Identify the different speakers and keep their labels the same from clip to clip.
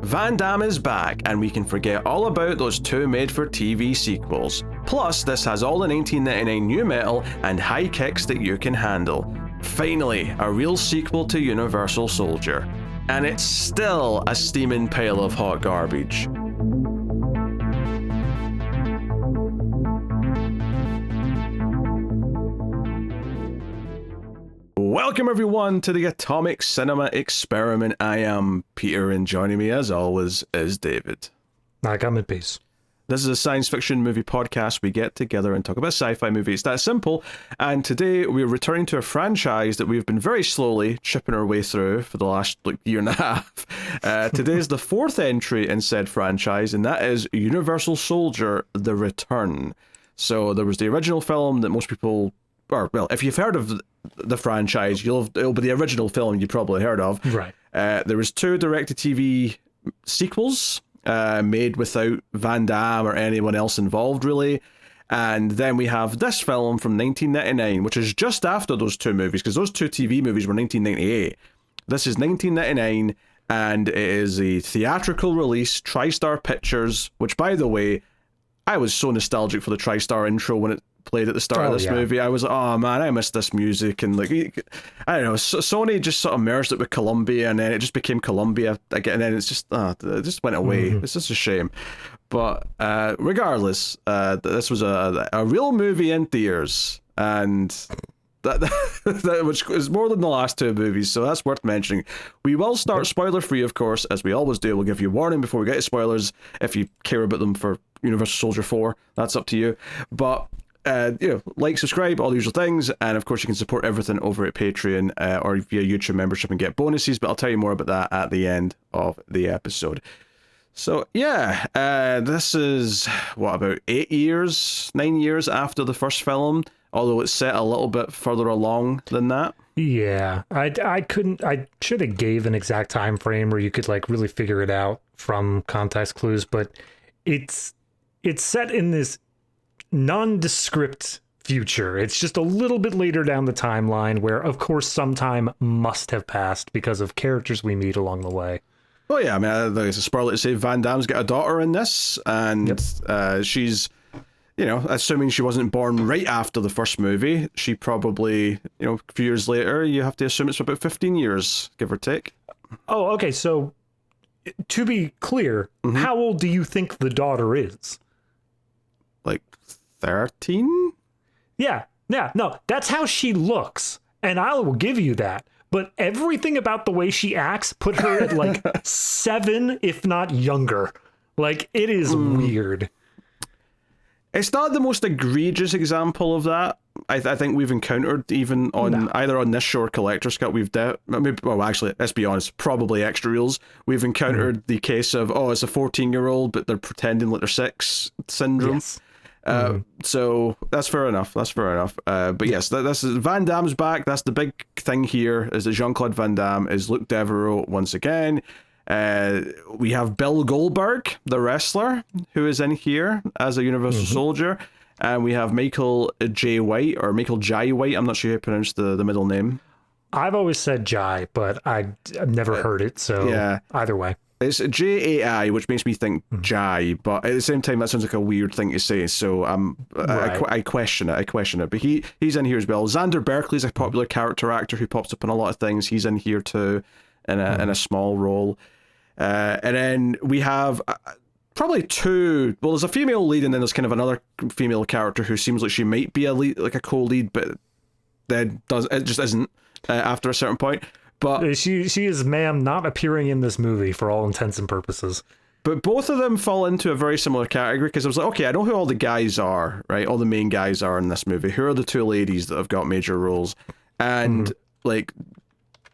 Speaker 1: Van Damme is back, and we can forget all about those two made-for-TV sequels. Plus, this has all the 1999 new metal and high kicks that you can handle. Finally, a real sequel to Universal Soldier. And it's still a steaming pile of hot garbage. Welcome everyone to the Atomic Cinema Experiment. I am Peter, and joining me as always is David.
Speaker 2: I come in peace.
Speaker 1: This is a science fiction movie podcast. We get together and talk about sci-fi movies. It's that simple. And today we're returning to a franchise that we've been very slowly chipping our way through for the last year and a half. Today is the fourth entry in said franchise, and that is Universal Soldier: The Return. So there was the original film that most people, or well, if you've heard of the franchise, it'll be the original film you probably heard of.
Speaker 2: Right.
Speaker 1: There was two direct-to-TV sequels made without Van Damme or anyone else involved, really. And then we have this film from 1999, which is just after those two movies, because those two TV movies were 1998. This is 1999, and it is a theatrical release, TriStar Pictures, which, by the way, I was so nostalgic for the TriStar intro when it played at the start of this movie. I was like, oh man, I missed this music. And like, I don't know, Sony just sort of merged it with Columbia, and then it just became Columbia again, and then it's just it just went away. It's just a shame. But regardless, this was a real movie in theaters, and that which is more than the last two movies, so that's worth mentioning. We will start spoiler free, of course, as we always do. We'll give you a warning before we get to spoilers. If you care about them for Universal Soldier 4, that's up to you. But like, subscribe, all the usual things, and of course you can support everything over at Patreon or via YouTube membership and get bonuses, but I'll tell you more about that at the end of the episode. So yeah, this is about 9 years after the first film, although it's set a little bit further along than that.
Speaker 2: Yeah, I should have gave an exact time frame where you could like really figure it out from context clues, but it's set in this nondescript future. It's just a little bit later down the timeline where, of course, some time must have passed because of characters we meet along the way.
Speaker 1: Oh yeah, I mean, there's a spoiler to say Van Damme's got a daughter in this, and she's, assuming she wasn't born right after the first movie, she probably, a few years later, you have to assume it's about 15 years, give or take.
Speaker 2: Oh, okay, so to be clear, how old do you think the daughter is?
Speaker 1: Like 13?
Speaker 2: Yeah, no, that's how she looks, and I will give you that. But everything about the way she acts put her at like 7, if not younger. Like, it is weird. It's
Speaker 1: not the most egregious example of that I think we've encountered, even on either on this show or Collector's Cut. Actually, let's be honest, probably Extra Reels. We've encountered the case of, it's a 14-year-old, but they're pretending like they're 6 syndrome. Yes. So that's fair enough. But yes, this is Van Damme's back. That's the big thing here, is that Jean-Claude Van Damme is Luke Devereaux once again. We have Bill Goldberg, the wrestler, who is in here as a Universal Soldier. And we have Michael J. White, or Michael Jai White. I'm not sure how you pronounce the middle name.
Speaker 2: I've always said Jai, but I've never heard it. So either way.
Speaker 1: It's Jai, which makes me think Jai, but at the same time, that sounds like a weird thing to say, so I question it. But he's in here as well. Xander Berkeley's a popular character actor who pops up in a lot of things. He's in here too, in a small role. And then we have probably two. Well, there's a female lead, and then there's kind of another female character who seems like she might be a lead, like a co-lead, but then it just isn't after a certain point. But
Speaker 2: she is, ma'am, not appearing in this movie for all intents and purposes.
Speaker 1: But both of them fall into a very similar category, because I was like, okay, I know who all the guys are, right? All the main guys are in this movie. Who are the two ladies that have got major roles? And like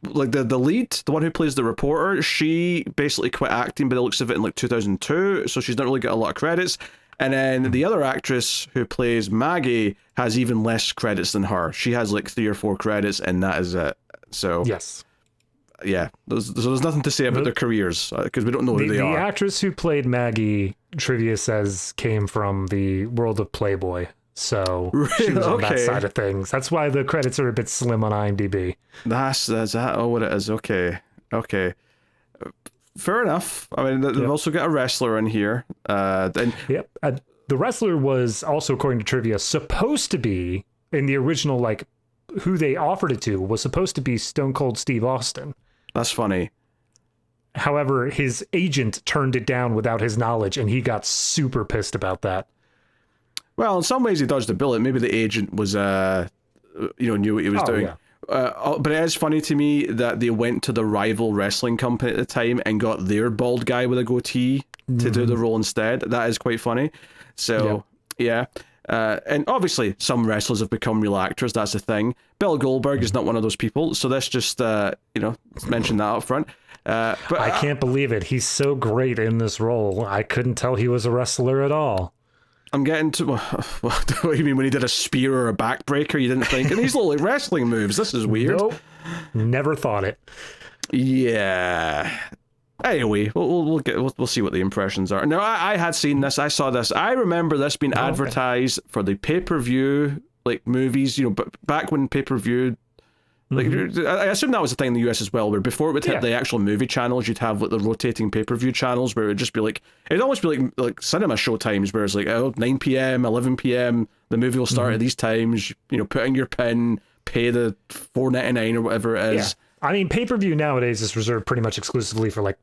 Speaker 1: the lead, the one who plays the reporter, she basically quit acting by the looks of it in like 2002, so she's not really got a lot of credits. And then the other actress who plays Maggie has even less credits than her. She has like 3 or 4 credits, and that is it. So
Speaker 2: yes.
Speaker 1: Yeah, there's nothing to say about their careers, because we don't know who they are.
Speaker 2: The actress who played Maggie, trivia says, came from the world of Playboy, so she was on that side of things. That's why the credits are a bit slim on IMDb.
Speaker 1: That's that. Oh, what it is. Okay. fair enough. I mean, they've also got a wrestler in here.
Speaker 2: Yep. The wrestler was also, according to trivia, supposed to be in the original, like, who they offered it to was supposed to be Stone Cold Steve Austin.
Speaker 1: That's funny.
Speaker 2: However, his agent turned it down without his knowledge, and he got super pissed about that.
Speaker 1: Well, in some ways he dodged the bullet. Maybe the agent was, knew what he was doing.
Speaker 2: Yeah.
Speaker 1: But it is funny to me that they went to the rival wrestling company at the time and got their bald guy with a goatee to do the role instead. That is quite funny. So, yeah. And obviously, some wrestlers have become real actors. That's the thing. Bill Goldberg is not one of those people. So let's just, mention that up front. But
Speaker 2: I can't believe it. He's so great in this role. I couldn't tell he was a wrestler at all.
Speaker 1: I'm getting to... What do you mean when he did a spear or a backbreaker? You didn't think? And these little wrestling moves. This is weird.
Speaker 2: Nope. Never thought it.
Speaker 1: Yeah. Anyway, we'll see what the impressions are. No, I had seen this. I saw this. I remember this being advertised for the pay-per-view like movies. Back when pay-per-view. Like, I assume that was a thing in the US as well, where before it would hit the actual movie channels, you'd have like the rotating pay-per-view channels where it would just be like, it'd almost be like cinema show times, where it's like, 9 p.m, 11 p.m, the movie will start at these times, put in your pin, pay the $4.99 or whatever it is.
Speaker 2: Yeah. I mean, pay-per-view nowadays is reserved pretty much exclusively for like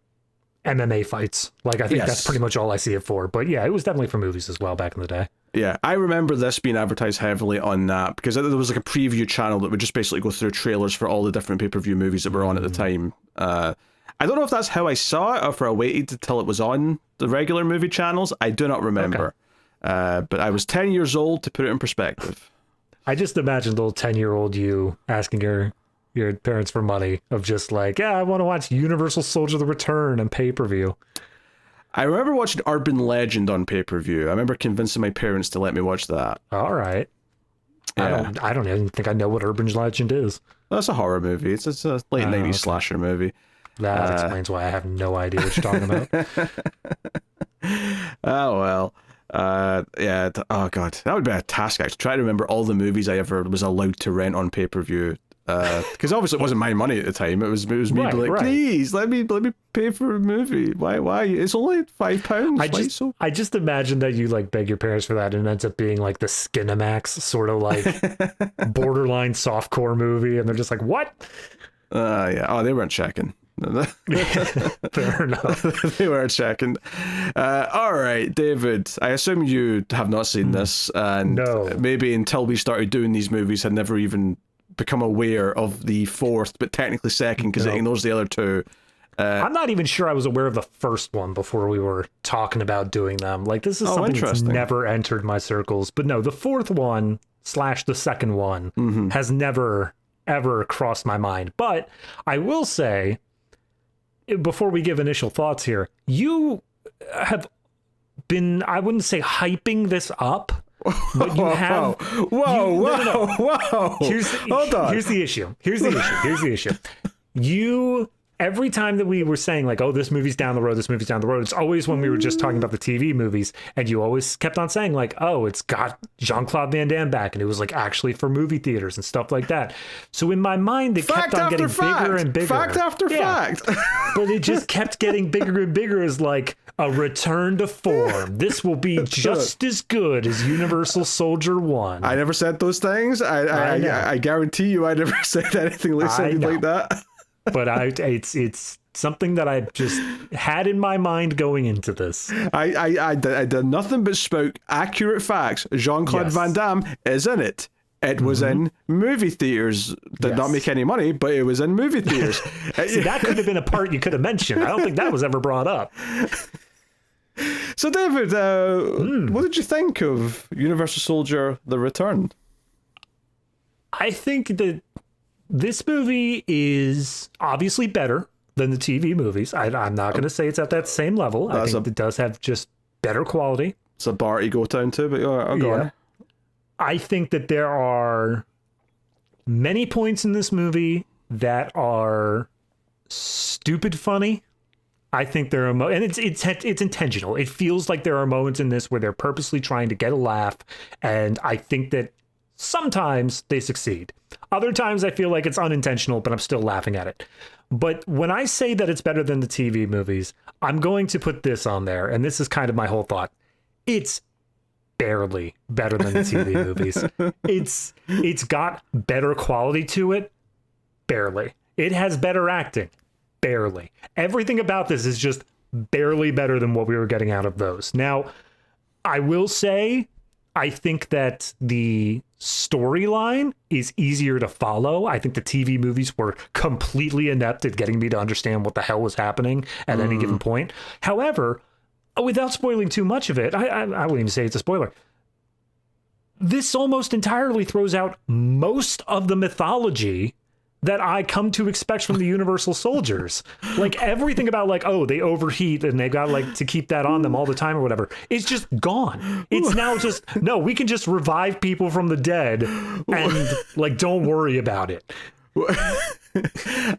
Speaker 2: MMA fights. Like, I think that's pretty much all I see it for. But yeah, it was definitely for movies as well back in the day.
Speaker 1: Yeah, I remember this being advertised heavily on that because there was like a preview channel that would just basically go through trailers for all the different pay-per-view movies that were on at the time. I don't know if that's how I saw it or if I waited until it was on the regular movie channels. I do not remember. Okay. But I was 10 years old, to put it in perspective.
Speaker 2: I just imagined little 10-year-old you asking your parents for money of just like, I want to watch Universal Soldier: The Return and pay-per-view.
Speaker 1: I remember watching Urban Legend on pay-per-view. I remember convincing my parents to let me watch that.
Speaker 2: All right. Yeah. I don't even think I know what Urban Legend is.
Speaker 1: That's a horror movie. It's a late 90s slasher movie.
Speaker 2: That explains why I have no idea what you're talking about.
Speaker 1: Oh, well. Oh, God. That would be a task, actually. Try to remember all the movies I ever was allowed to rent on pay-per-view. Because obviously it wasn't my money at the time. It was me being like, please let me pay for a movie. Why? It's only £5.
Speaker 2: I just imagine that you like beg your parents for that and it ends up being like the Skinamax sort of like borderline softcore movie, and they're just like, what?
Speaker 1: Yeah. Oh, they weren't checking.
Speaker 2: Fair enough.
Speaker 1: They were checking. All right, David. I assume you have not seen this, and maybe until we started doing these movies, had never even become aware of the fourth, but technically second, because it ignores the other two.
Speaker 2: I'm not even sure I was aware of the first one before we were talking about doing them. Like, this is something that's never entered my circles. But no, the fourth one / the second one has never, ever crossed my mind. But I will say, before we give initial thoughts here, you have been, I wouldn't say hyping this up, but you have... Whoa.
Speaker 1: Hold on.
Speaker 2: Here's the issue. You... Every time that we were saying, like, oh, this movie's down the road, it's always when we were just talking about the TV movies, and you always kept on saying, like, oh, it's got Jean-Claude Van Damme back, and it was, like, actually for movie theaters and stuff like that. So in my mind, it kept on getting bigger and bigger.
Speaker 1: Fact after fact.
Speaker 2: But it just kept getting bigger and bigger as, like, a return to form. This will be just as good as Universal Soldier 1.
Speaker 1: I never said those things. I guarantee you I never said anything like that.
Speaker 2: But it's something that I just had in my mind going into this.
Speaker 1: I did nothing but spoke accurate facts. Jean-Claude Van Damme is in it. It was in movie theaters. Did not make any money, but it was in movie theaters.
Speaker 2: See, that could have been a part you could have mentioned. I don't think that was ever brought up.
Speaker 1: So, David, what did you think of Universal Soldier: The Return?
Speaker 2: I think that this movie is obviously better than the TV movies. I'm not going to say it's at that same level. I think it does have just better quality.
Speaker 1: It's a bar to go down to, but I'll go on.
Speaker 2: I think that there are many points in this movie that are stupid funny. I think there are and it's intentional. It feels like there are moments in this where they're purposely trying to get a laugh, and I think that sometimes they succeed. Other times I feel like it's unintentional, but I'm still laughing at it. But when I say that it's better than the TV movies, I'm going to put this on there, and this is kind of my whole thought. It's barely better than the TV movies. It's got better quality to it, barely. It has better acting, barely. Everything about this is just barely better than what we were getting out of those. Now, I will say, I think that the storyline is easier to follow. I think the TV movies were completely inept at getting me to understand what the hell was happening at any given point. However, without spoiling too much of it, I wouldn't even say it's a spoiler. This almost entirely throws out most of the mythology that I come to expect from the Universal Soldiers. Like everything about like, oh, they overheat and they've got like to keep that on them all the time or whatever. It's just gone. It's now just, no, we can just revive people from the dead and like, don't worry about it.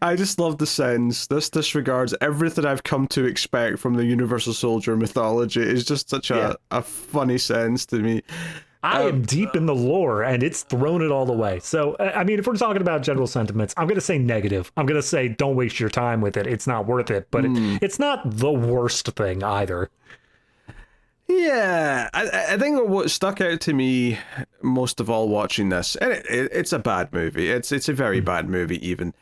Speaker 1: I just love the sense. This disregards everything I've come to expect from the Universal Soldier mythology. It's just such a funny sense to me.
Speaker 2: I am deep in the lore, and it's thrown it all away. So, I mean, if we're talking about general sentiments, I'm going to say negative. I'm going to say don't waste your time with it. It's not worth it, but it's not the worst thing either.
Speaker 1: Yeah, I think what stuck out to me most of all watching this, and it's a bad movie. It's a very bad movie even.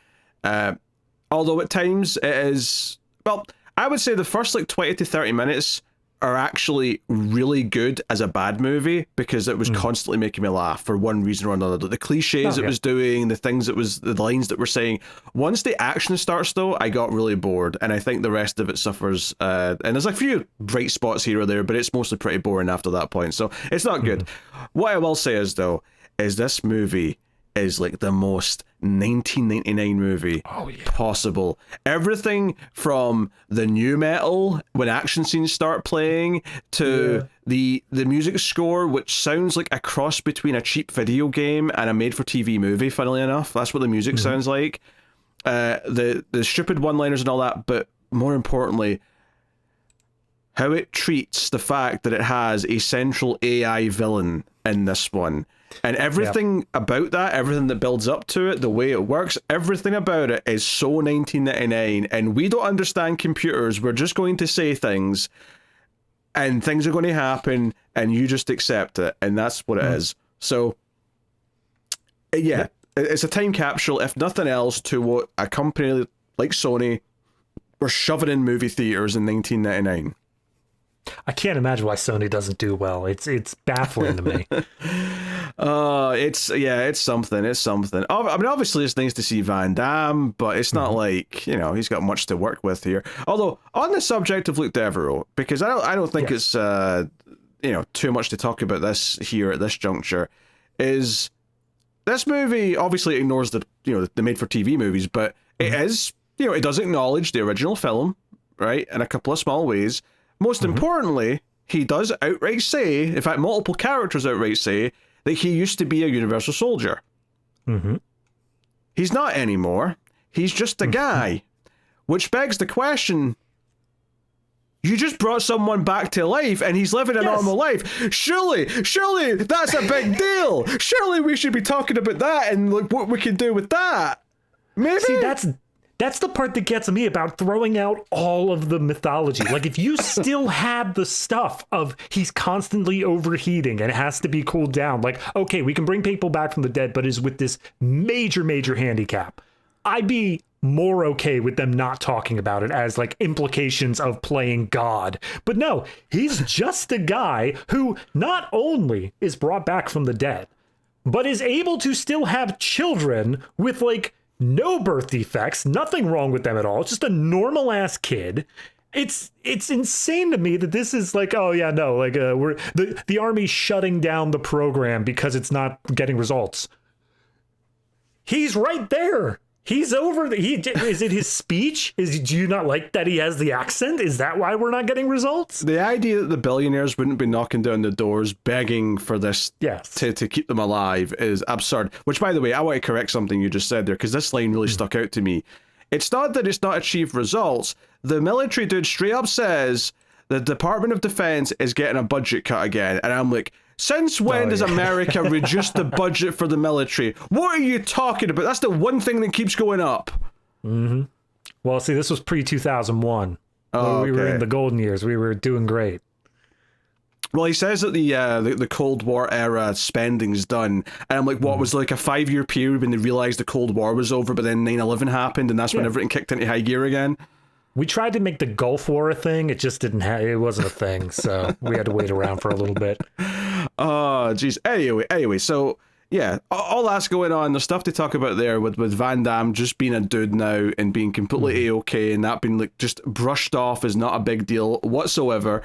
Speaker 1: Although at times it is, well, I would say the first like 20 to 30 minutes are actually really good as a bad movie because it was constantly making me laugh for one reason or another. The cliches it was doing, the things it was, the lines that we're saying. Once the action starts though, I got really bored, and I think the rest of it suffers. And there's a few bright spots here or there, but it's mostly pretty boring after that point. So it's not good. What I will say is though, is this movie is like the most 1999 movie possible. Everything from the new metal when action scenes start playing to the music score, which sounds like a cross between a cheap video game and a made-for-TV movie, funnily enough. That's what the music sounds like. The stupid one-liners and all that, but more importantly, how it treats the fact that it has a central AI villain in this one. And everything about that, everything that builds up to it, the way it works, everything about it is so 1999. And we don't understand computers. We're just going to say things, and things are going to happen, and you just accept it. And that's what it is. So, yeah, it's a time capsule, if nothing else, to what a company like Sony were shoving in movie theaters in 1999.
Speaker 2: I can't imagine why Sony doesn't do well. It's baffling to me.
Speaker 1: It's something. It's something. I mean, obviously, it's nice to see Van Damme, but it's not like, you know, he's got much to work with here. Although, on the subject of Luke Devereaux, because I don't think it's too much to talk about this here at this juncture, is this movie obviously ignores the made-for-TV movies, but it is, it does acknowledge the original film, right, in a couple of small ways. Most importantly, he does outright say, in fact, multiple characters outright say, that he used to be a Universal Soldier. He's not anymore. He's just a guy. Which begs the question, you just brought someone back to life and he's living a normal life. Surely, that's a big deal. Surely we should be talking about that and like what we can do with that. Maybe?
Speaker 2: See, that's the part that gets me about throwing out all of the mythology. Like, if you still had the stuff of he's constantly overheating and has to be cooled down, like, okay, we can bring people back from the dead, but is with this major, major handicap, I'd be more okay with them not talking about it as, like, implications of playing God. But no, he's just a guy who not only is brought back from the dead, but is able to still have children with, like, no birth defects, nothing wrong with them at all. It's just a normal ass kid. It's insane to me that this is like, oh yeah, no, like we're the army's shutting down the program because it's not getting results. He's right there. He's over. Is it his speech? Do you not like that he has the accent? Is that why we're not getting results?
Speaker 1: The idea that the billionaires wouldn't be knocking down the doors begging for this to keep them alive is absurd. Which, by the way, I want to correct something you just said there, because this line really stuck out to me. It's not that it's not achieved results. The military dude straight up says the Department of Defense is getting a budget cut again. And I'm like, Since when does America reduce the budget for the military? What are you talking about? That's the one thing that keeps going up.
Speaker 2: Mm-hmm. Well, see, this was pre-2001.
Speaker 1: Oh,
Speaker 2: we were in the golden years. We were doing great.
Speaker 1: Well, he says that the Cold War era spending's done, and I'm like, what was like a 5-year period when they realized the Cold War was over, but then 9/11 happened, and that's when everything kicked into high gear again.
Speaker 2: We tried to make the Gulf War a thing. It just didn't it wasn't a thing, so we had to wait around for a little bit.
Speaker 1: Oh, geez. Anyway, so yeah, all that's going on. The stuff they talk about there with Van Damme just being a dude now and being completely A-okay, and that being like just brushed off is not a big deal whatsoever.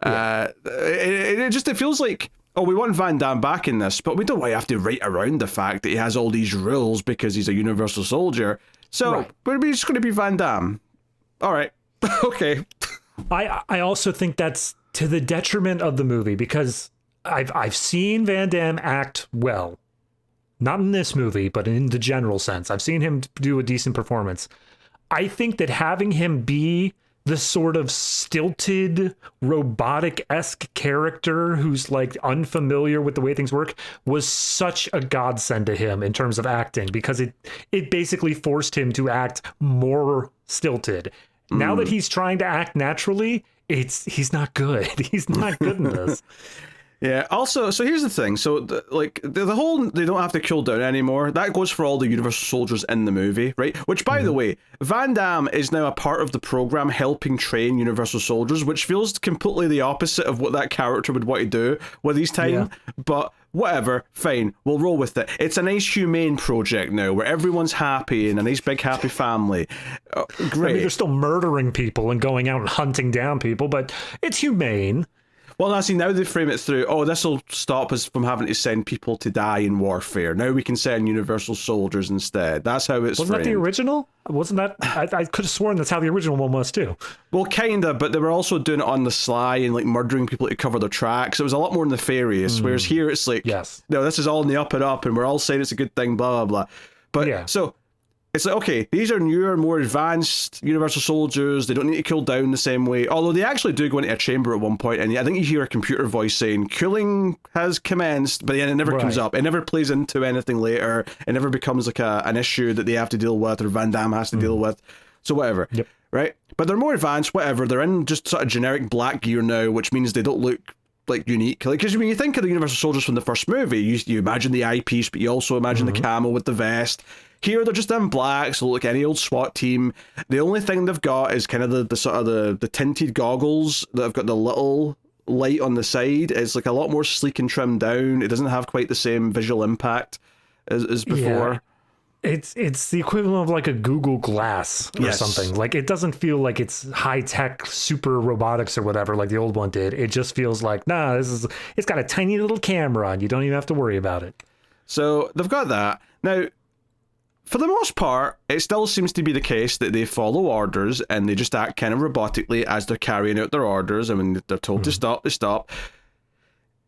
Speaker 1: Yeah. It feels like, oh, we want Van Damme back in this, but we don't have to write around the fact that he has all these rules because he's a Universal Soldier. So we're just going to be Van Damme. All right. Okay.
Speaker 2: I also think that's to the detriment of the movie, because I've seen Van Damme act well. Not in this movie, but in the general sense. I've seen him do a decent performance. I think that having him be the sort of stilted, robotic-esque character who's like unfamiliar with the way things work was such a godsend to him in terms of acting, because it basically forced him to act more stilted. Now that he's trying to act naturally, he's not good. He's not good in this.
Speaker 1: Yeah. Also, so here's the thing. So, the whole they don't have to cool down anymore. That goes for all the Universal Soldiers in the movie, right? Which, by the way, Van Damme is now a part of the program helping train Universal Soldiers, which feels completely the opposite of what that character would want to do with his time. Yeah. But whatever, fine, we'll roll with it. It's a nice humane project now where everyone's happy and a nice big happy family. Great.
Speaker 2: I mean, they're still murdering people and going out and hunting down people, but it's humane.
Speaker 1: Well, now they frame it through, oh, this will stop us from having to send people to die in warfare. Now we can send Universal Soldiers instead. That's how it's framed.
Speaker 2: Wasn't that the original? Wasn't that? I could have sworn that's how the original one was too.
Speaker 1: Well, kinda, but they were also doing it on the sly and like murdering people to cover their tracks. It was a lot more nefarious, whereas here it's like, no, this is all in the up and up, and we're all saying it's a good thing, blah, blah, blah. But, so... It's like, okay, these are newer, more advanced Universal Soldiers. They don't need to cool down the same way. Although they actually do go into a chamber at one point, and I think you hear a computer voice saying, cooling has commenced, but then it never comes up. It never plays into anything later. It never becomes like an issue that they have to deal with, or Van Damme has to deal with. So whatever, right? But they're more advanced, whatever. They're in just sort of generic black gear now, which means they don't look like unique. Because when you think of the Universal Soldiers from the first movie, you imagine the eyepiece, but you also imagine the camo with the vest. Here they're just in black, so like any old SWAT team. The only thing they've got is kind of the sort of the tinted goggles that have got the little light on the side. It's like a lot more sleek and trimmed down. It doesn't have quite the same visual impact as before.
Speaker 2: Yeah. It's the equivalent of like a Google Glass or something. Like, it doesn't feel like it's high tech super robotics or whatever like the old one did. It just feels like, it's got a tiny little camera on. You don't even have to worry about it.
Speaker 1: So they've got that. Now, for the most part, it still seems to be the case that they follow orders and they just act kind of robotically as they're carrying out their orders. I mean, they're told to stop, they stop.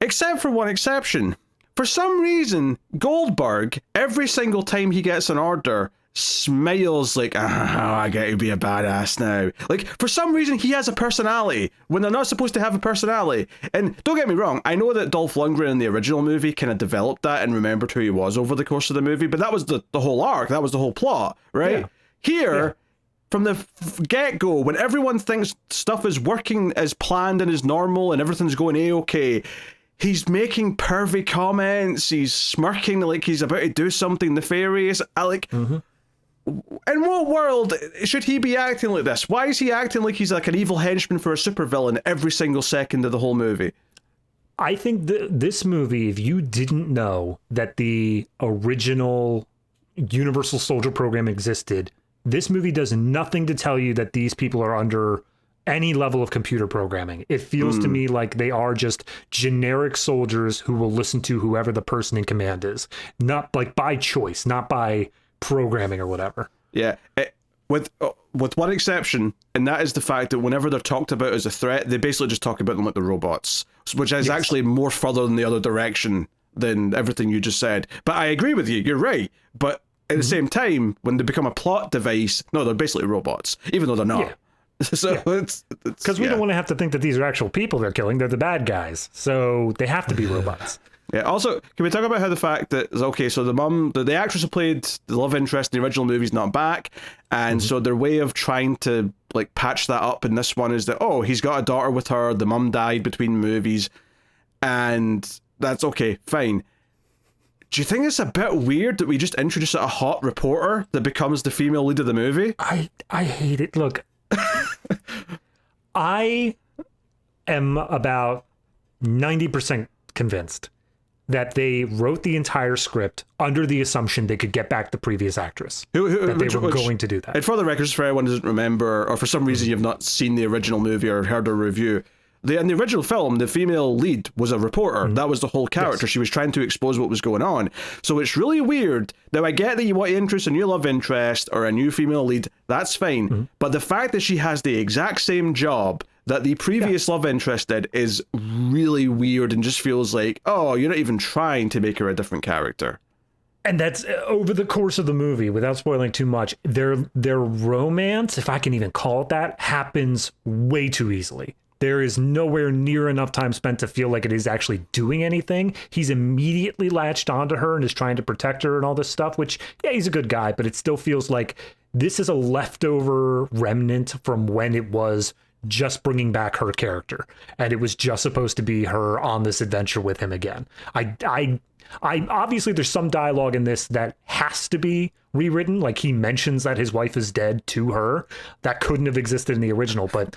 Speaker 1: Except for one exception. For some reason, Goldberg, every single time he gets an order, smiles like, I get to be a badass now. Like, for some reason, he has a personality when they're not supposed to have a personality. And don't get me wrong, I know that Dolph Lundgren in the original movie kind of developed that and remembered who he was over the course of the movie, but that was the whole arc, that was the whole plot, right? Yeah. Here, from the get-go, when everyone thinks stuff is working as planned and as normal and everything's going A-okay, he's making pervy comments, he's smirking like he's about to do something nefarious. In what world should he be acting like this? Why is he acting like he's like an evil henchman for a supervillain every single second of the whole movie?
Speaker 2: I think this movie, if you didn't know that the original Universal Soldier program existed, this movie does nothing to tell you that these people are under any level of computer programming. It feels to me like they are just generic soldiers who will listen to whoever the person in command is. Not like by choice, not by programming or whatever.
Speaker 1: Yeah, with one exception, and that is the fact that whenever they're talked about as a threat, they basically just talk about them like the robots, which is actually more further in the other direction than everything you just said. But I agree with you, you're right. But at the same time, when they become a plot device, no, they're basically robots, even though they're not. So it's
Speaker 2: because we don't want to have to think that these are actual people they're killing. They're the bad guys, so they have to be robots.
Speaker 1: Yeah. Also, can we talk about how the fact that okay, so the mum, the actress who played the love interest in the original movie is not back, and so their way of trying to like patch that up in this one is that he's got a daughter with her. The mum died between movies, and that's okay, fine. Do you think it's a bit weird that we just introduce a hot reporter that becomes the female lead of the movie?
Speaker 2: I hate it. Look, I am about 90% convinced that they wrote the entire script under the assumption they could get back the previous actress. That they were going to do that.
Speaker 1: And for the record, for anyone who doesn't remember, or for some reason you've not seen the original movie or heard a review, in the original film, the female lead was a reporter. That was the whole character. Yes. She was trying to expose what was going on. So it's really weird. Now, I get that you want to introduce a new love interest or a new female lead. That's fine. But the fact that she has the exact same job that the previous love interest did is really weird and just feels like, you're not even trying to make her a different character.
Speaker 2: And that's over the course of the movie, without spoiling too much, their romance, if I can even call it that, happens way too easily. There is nowhere near enough time spent to feel like it is actually doing anything. He's immediately latched onto her and is trying to protect her and all this stuff, which, he's a good guy, but it still feels like this is a leftover remnant from when it was just bringing back her character. And it was just supposed to be her on this adventure with him again. I obviously there's some dialogue in this that has to be rewritten. Like he mentions that his wife is dead to her. That couldn't have existed in the original, but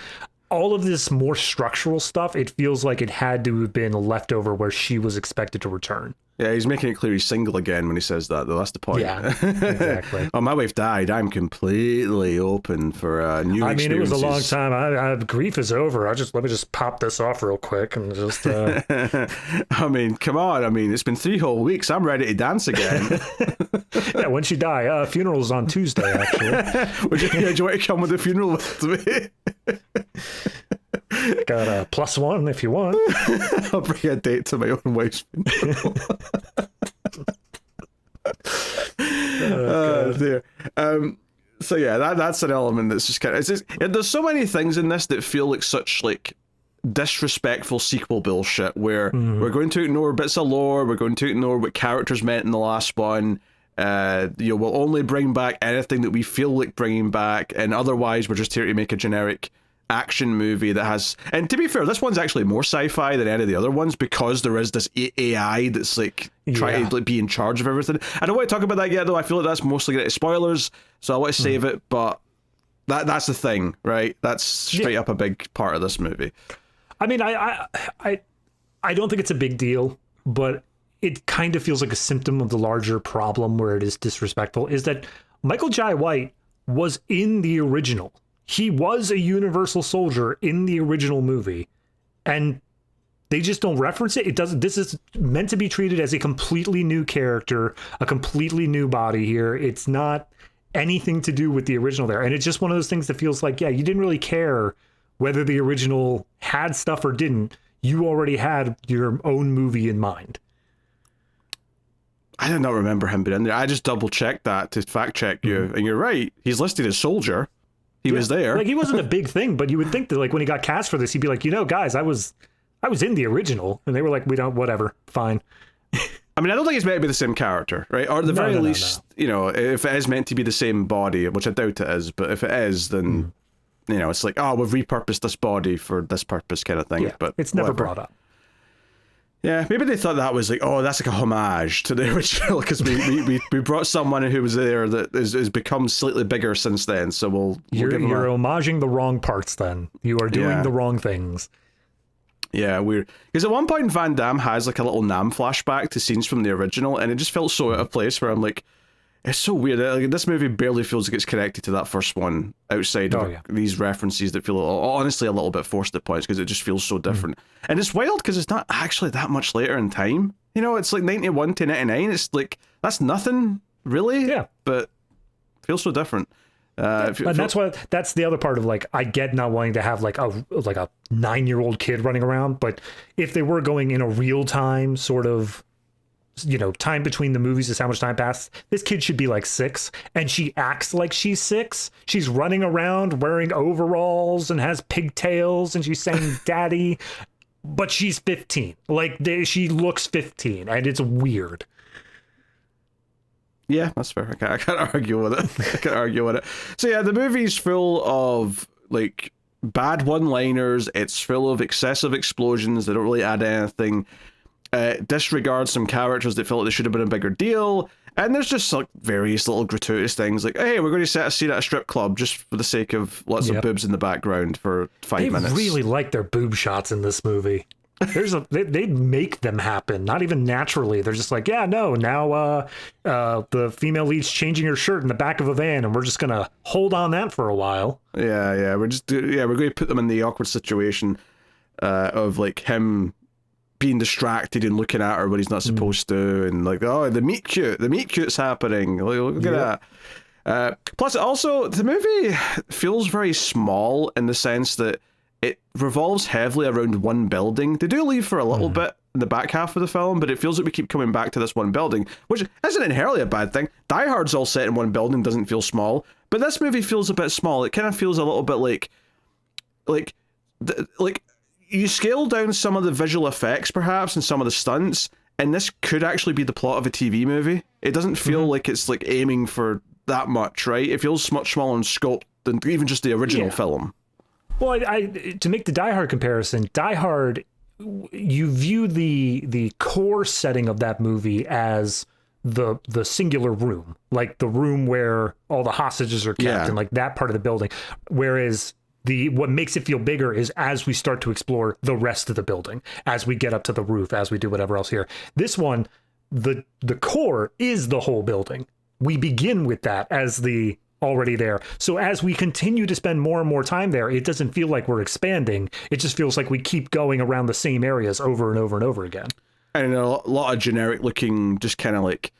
Speaker 2: all of this more structural stuff, it feels like it had to have been left over where she was expected to return.
Speaker 1: Yeah, he's making it clear he's single again when he says that, though. That's the point.
Speaker 2: Yeah, exactly.
Speaker 1: My wife died. I'm completely open for new experiences.
Speaker 2: It was a long time. Grief is over. Let me just pop this off real quick and just...
Speaker 1: come on. It's been 3 whole weeks. I'm ready to dance again.
Speaker 2: Yeah, when she die? Funeral's on Tuesday, actually.
Speaker 1: Do you want to come with the funeral with me?
Speaker 2: Got a +1 if you want.
Speaker 1: I'll bring a date to my own wife's funeral. Dear. So yeah, that's an element that's just kind of. There's so many things in this that feel like such disrespectful sequel bullshit. Where we're going to ignore bits of lore, we're going to ignore what characters meant in the last one. We'll only bring back anything that we feel like bringing back, and otherwise we're just here to make a generic action movie that has, and to be fair, this one's actually more sci-fi than any of the other ones because there is this AI that's trying to be in charge of everything. I don't want to talk about that yet, though. I feel like that's mostly going to spoilers, so I want to save it. But that's the thing, right? That's straight up a big part of this movie.
Speaker 2: I don't think it's a big deal, but it kind of feels like a symptom of the larger problem where it is disrespectful. Is that Michael Jai White was in the original. He was a Universal Soldier in the original movie, and they just don't reference it. This is meant to be treated as a completely new character, a completely new body here. It's not anything to do with the original there. And it's just one of those things that feels like, you didn't really care whether the original had stuff or didn't. You already had your own movie in mind.
Speaker 1: I did not remember him being in there. I just double checked that to fact check you, and you're right. He's listed as Soldier. He was there.
Speaker 2: He wasn't a big thing, but you would think that when he got cast for this, he'd be like, guys, I was in the original. And they were like, we don't, whatever, fine.
Speaker 1: I don't think it's meant to be the same character, right? Or at the very least, if it is meant to be the same body, which I doubt it is, but if it is, then, it's like, we've repurposed this body for this purpose kind of thing.
Speaker 2: Yeah,
Speaker 1: but
Speaker 2: it's never brought up.
Speaker 1: Yeah, maybe they thought that was like, that's like a homage to the original because we brought someone who was there that has become slightly bigger since then. So we'll
Speaker 2: you're homaging the wrong parts. Then you are doing the wrong things.
Speaker 1: Yeah, weird. Because at one point Van Damme has like a little Nam flashback to scenes from the original, and it just felt so out of place. Where I'm like, it's so weird. Like, this movie barely feels like it's connected to that first one outside of these references that feel honestly a little bit forced at points because it just feels so different. And it's wild because it's not actually that much later in time. It's like 91 to 99. It's like, that's nothing really. Yeah. But it feels so different.
Speaker 2: And that's the other part of I get not wanting to have like a 9-year-old kid running around, but if they were going in a real time sort of time between the movies is how much time passed. This kid should be like 6, and she acts like she's 6. She's running around wearing overalls and has pigtails, and she's saying daddy, but she's 15. Like, she looks 15, and it's weird.
Speaker 1: Yeah, that's fair. I can't argue with it. So yeah, the movie's full of like bad one-liners. It's full of excessive explosions that don't really add anything. Disregards some characters that feel like they should have been a bigger deal. And there's just like various little gratuitous things like, hey, we're going to set a scene at a strip club just for the sake of lots of boobs in the background for 5 minutes.
Speaker 2: They really like their boob shots in this movie. They make them happen, not even naturally. They're just like, yeah, no, now the female lead's changing her shirt in the back of a van, and we're just gonna hold on that for a while.
Speaker 1: Yeah, we're going to put them in the awkward situation of like him being distracted and looking at her when he's not supposed to, and like, oh, the meet cute's happening. Look at that. Plus, also the movie feels very small in the sense that it revolves heavily around one building. They do leave for a little bit in the back half of the film, but it feels like we keep coming back to this one building, which isn't inherently a bad thing. Die Hard's all set in one building, doesn't feel small, but this movie feels a bit small. It kind of feels a little bit like you scale down some of the visual effects, perhaps, and some of the stunts, and this could actually be the plot of a TV movie. It doesn't feel like it's like aiming for that much, right? It feels much smaller in scope than even just the original film.
Speaker 2: Well, to make the Die Hard comparison, Die Hard, you view the core setting of that movie as the singular room, like the room where all the hostages are kept, and like that part of the building. Whereas what makes it feel bigger is as we start to explore the rest of the building, as we get up to the roof, as we do whatever else here. This one, the core is the whole building. We begin with that as the already there. So as we continue to spend more and more time there, it doesn't feel like we're expanding. It just feels like we keep going around the same areas over and over and over again.
Speaker 1: And a lot of generic looking, just kind of like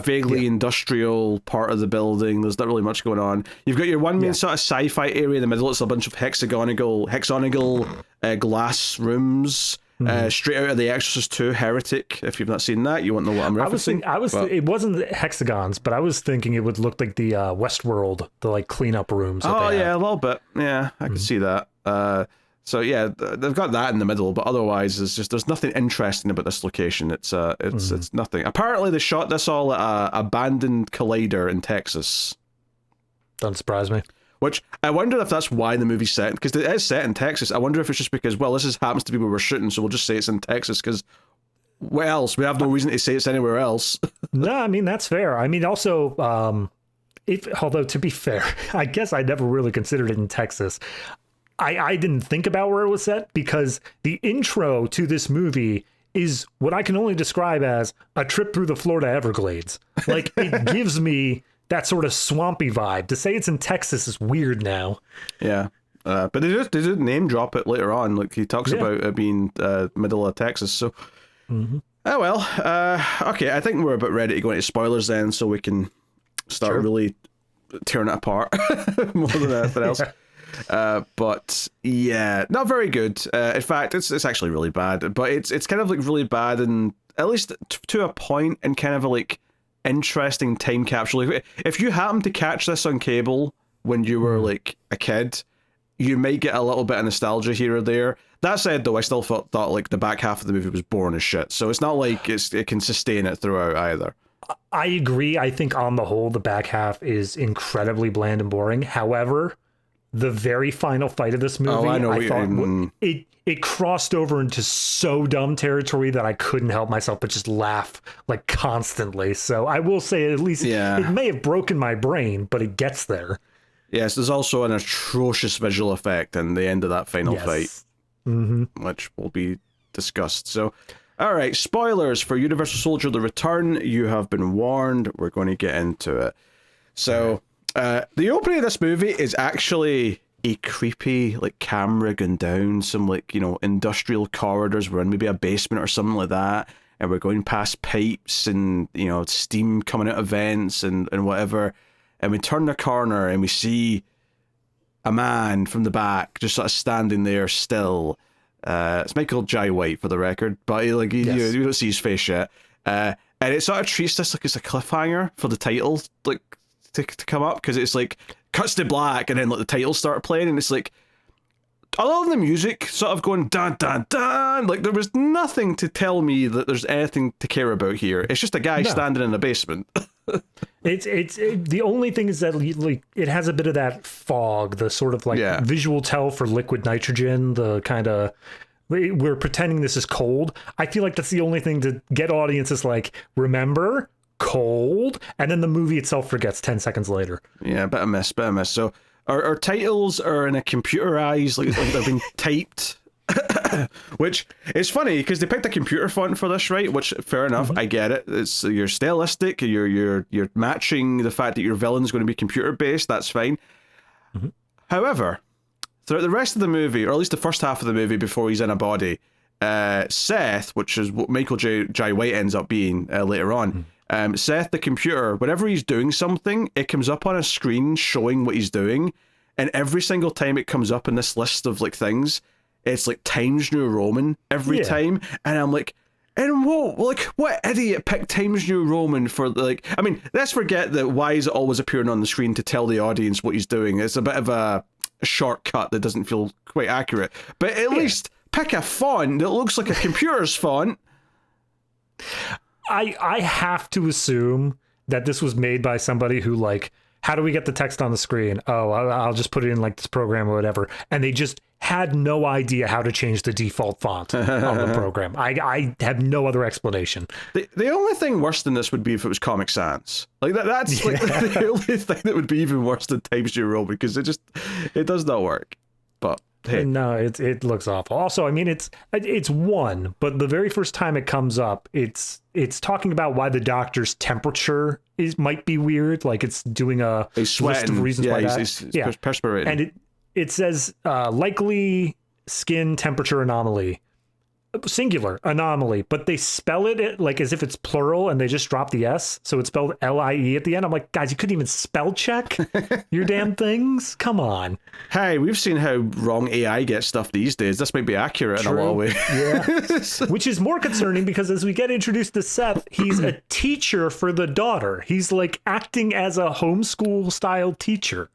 Speaker 1: vaguely industrial part of the building. There's not really much going on. You've got your one main sort of sci-fi area in the middle. It's a bunch of hexagonal glass rooms. Straight out of The Exorcist 2, Heretic. If you've not seen that, you won't know what I'm referencing.
Speaker 2: It wasn't hexagons, but I was thinking it would look like the Westworld, the like cleanup rooms.
Speaker 1: Oh yeah, a little bit. Yeah, I can see that. So yeah, they've got that in the middle, but otherwise, there's nothing interesting about this location. It's nothing. Apparently, they shot this all at a abandoned collider in Texas.
Speaker 2: Doesn't surprise me.
Speaker 1: Which I wonder if that's why the movie's set, because it is set in Texas. I wonder if it's just because, well, this happens to be where we're shooting, so we'll just say it's in Texas, because where else? We have no reason to say it's anywhere else.
Speaker 2: No, I mean, that's fair. I mean, also, although to be fair, I guess I never really considered it in Texas. I didn't think about where it was set, because the intro to this movie is what I can only describe as a trip through the Florida Everglades. Like, it gives me that sort of swampy vibe. To say it's in Texas is weird now. Yeah.
Speaker 1: But they did name drop it later on. Like, he talks about it being middle of Texas. So, oh well. Okay, I think we're about ready to go into spoilers then, so we can start really tearing it apart more than anything else. But yeah, not very good. In fact, it's actually really bad. But it's kind of like really bad, and at least to a point, and kind of like interesting time capsule. If you happen to catch this on cable when you were like a kid, you might get a little bit of nostalgia here or there. That said, though, I still thought like the back half of the movie was boring as shit, so it's not like it can sustain it throughout either.
Speaker 2: I agree. I think on the whole the back half is incredibly bland and boring. However, the very final fight of this movie, I thought it crossed over into so dumb territory that I couldn't help myself but just laugh like constantly. So I will say, at least it may have broken my brain, but it gets there.
Speaker 1: Yes, there's also an atrocious visual effect in the end of that final fight, which will be discussed. So, all right, spoilers for Universal Soldier: The Return. You have been warned. We're going to get into it. So, the opening of this movie is actually a creepy like camera going down some like, you know, industrial corridors. We're in maybe a basement or something like that, and we're going past pipes and, you know, steam coming out of vents and whatever, and we turn the corner and we see a man from the back just sort of standing there still. It's Michael Jai White, for the record, but you don't see his face yet. and it sort of treats this like it's a cliffhanger for the title, like to come up, because it's like cuts to black and then like the titles start playing, and it's like, other than the music sort of going dun dun dun, like there was nothing to tell me that there's anything to care about here. It's just a guy standing in a basement.
Speaker 2: It's the only thing is that like it has a bit of that fog, the sort of like visual tell for liquid nitrogen, the kind of, we're pretending this is cold. I feel like that's the only thing to get audiences like, remember, cold, and then the movie itself forgets 10 seconds later. Yeah,
Speaker 1: bit of miss. So our titles are in a computerized, like they've been typed. Which is funny because they picked a computer font for this, right? Which, fair enough, I get it. It's you're stylistic, you're matching the fact that your villain's going to be computer based. That's fine. However, throughout the rest of the movie, or at least the first half of the movie before he's in a body, Seth, which is what Michael Jai White ends up being later on. Seth, the computer, whenever he's doing something, it comes up on a screen showing what he's doing, and every single time it comes up in this list of like things, it's like Times New Roman every time, and I'm like, and what idiot picked Times New Roman for like? I mean, let's forget that why is it always appearing on the screen to tell the audience what he's doing? It's a bit of a shortcut that doesn't feel quite accurate, but at least pick a font that looks like a computer's font.
Speaker 2: I have to assume that this was made by somebody who like, how do we get the text on the screen? Oh, I'll just put it in like this program or whatever. And they just had no idea how to change the default font on the program. I have no other explanation.
Speaker 1: The only thing worse than this would be if it was Comic Sans. Like that's like the only thing that would be even worse than Times New Roman, because it does not work. But hey.
Speaker 2: No, it looks awful. Also, I mean, it's one, but the very first time it comes up, it's talking about why the doctor's temperature might be weird. Like it's doing a list of reasons why that.
Speaker 1: He's perspirating.
Speaker 2: And it says likely skin temperature anomaly, singular anomaly, but they spell it like as if it's plural, and they just drop the S, so it's spelled LIE at the end. I'm like, guys, you couldn't even spell check your damn things. Come on.
Speaker 1: Hey, we've seen how wrong AI gets stuff these days. This might be accurate in a lot of ways.
Speaker 2: Yeah. Which is more concerning because as we get introduced to Seth, he's a teacher for the daughter. He's like acting as a homeschool style teacher.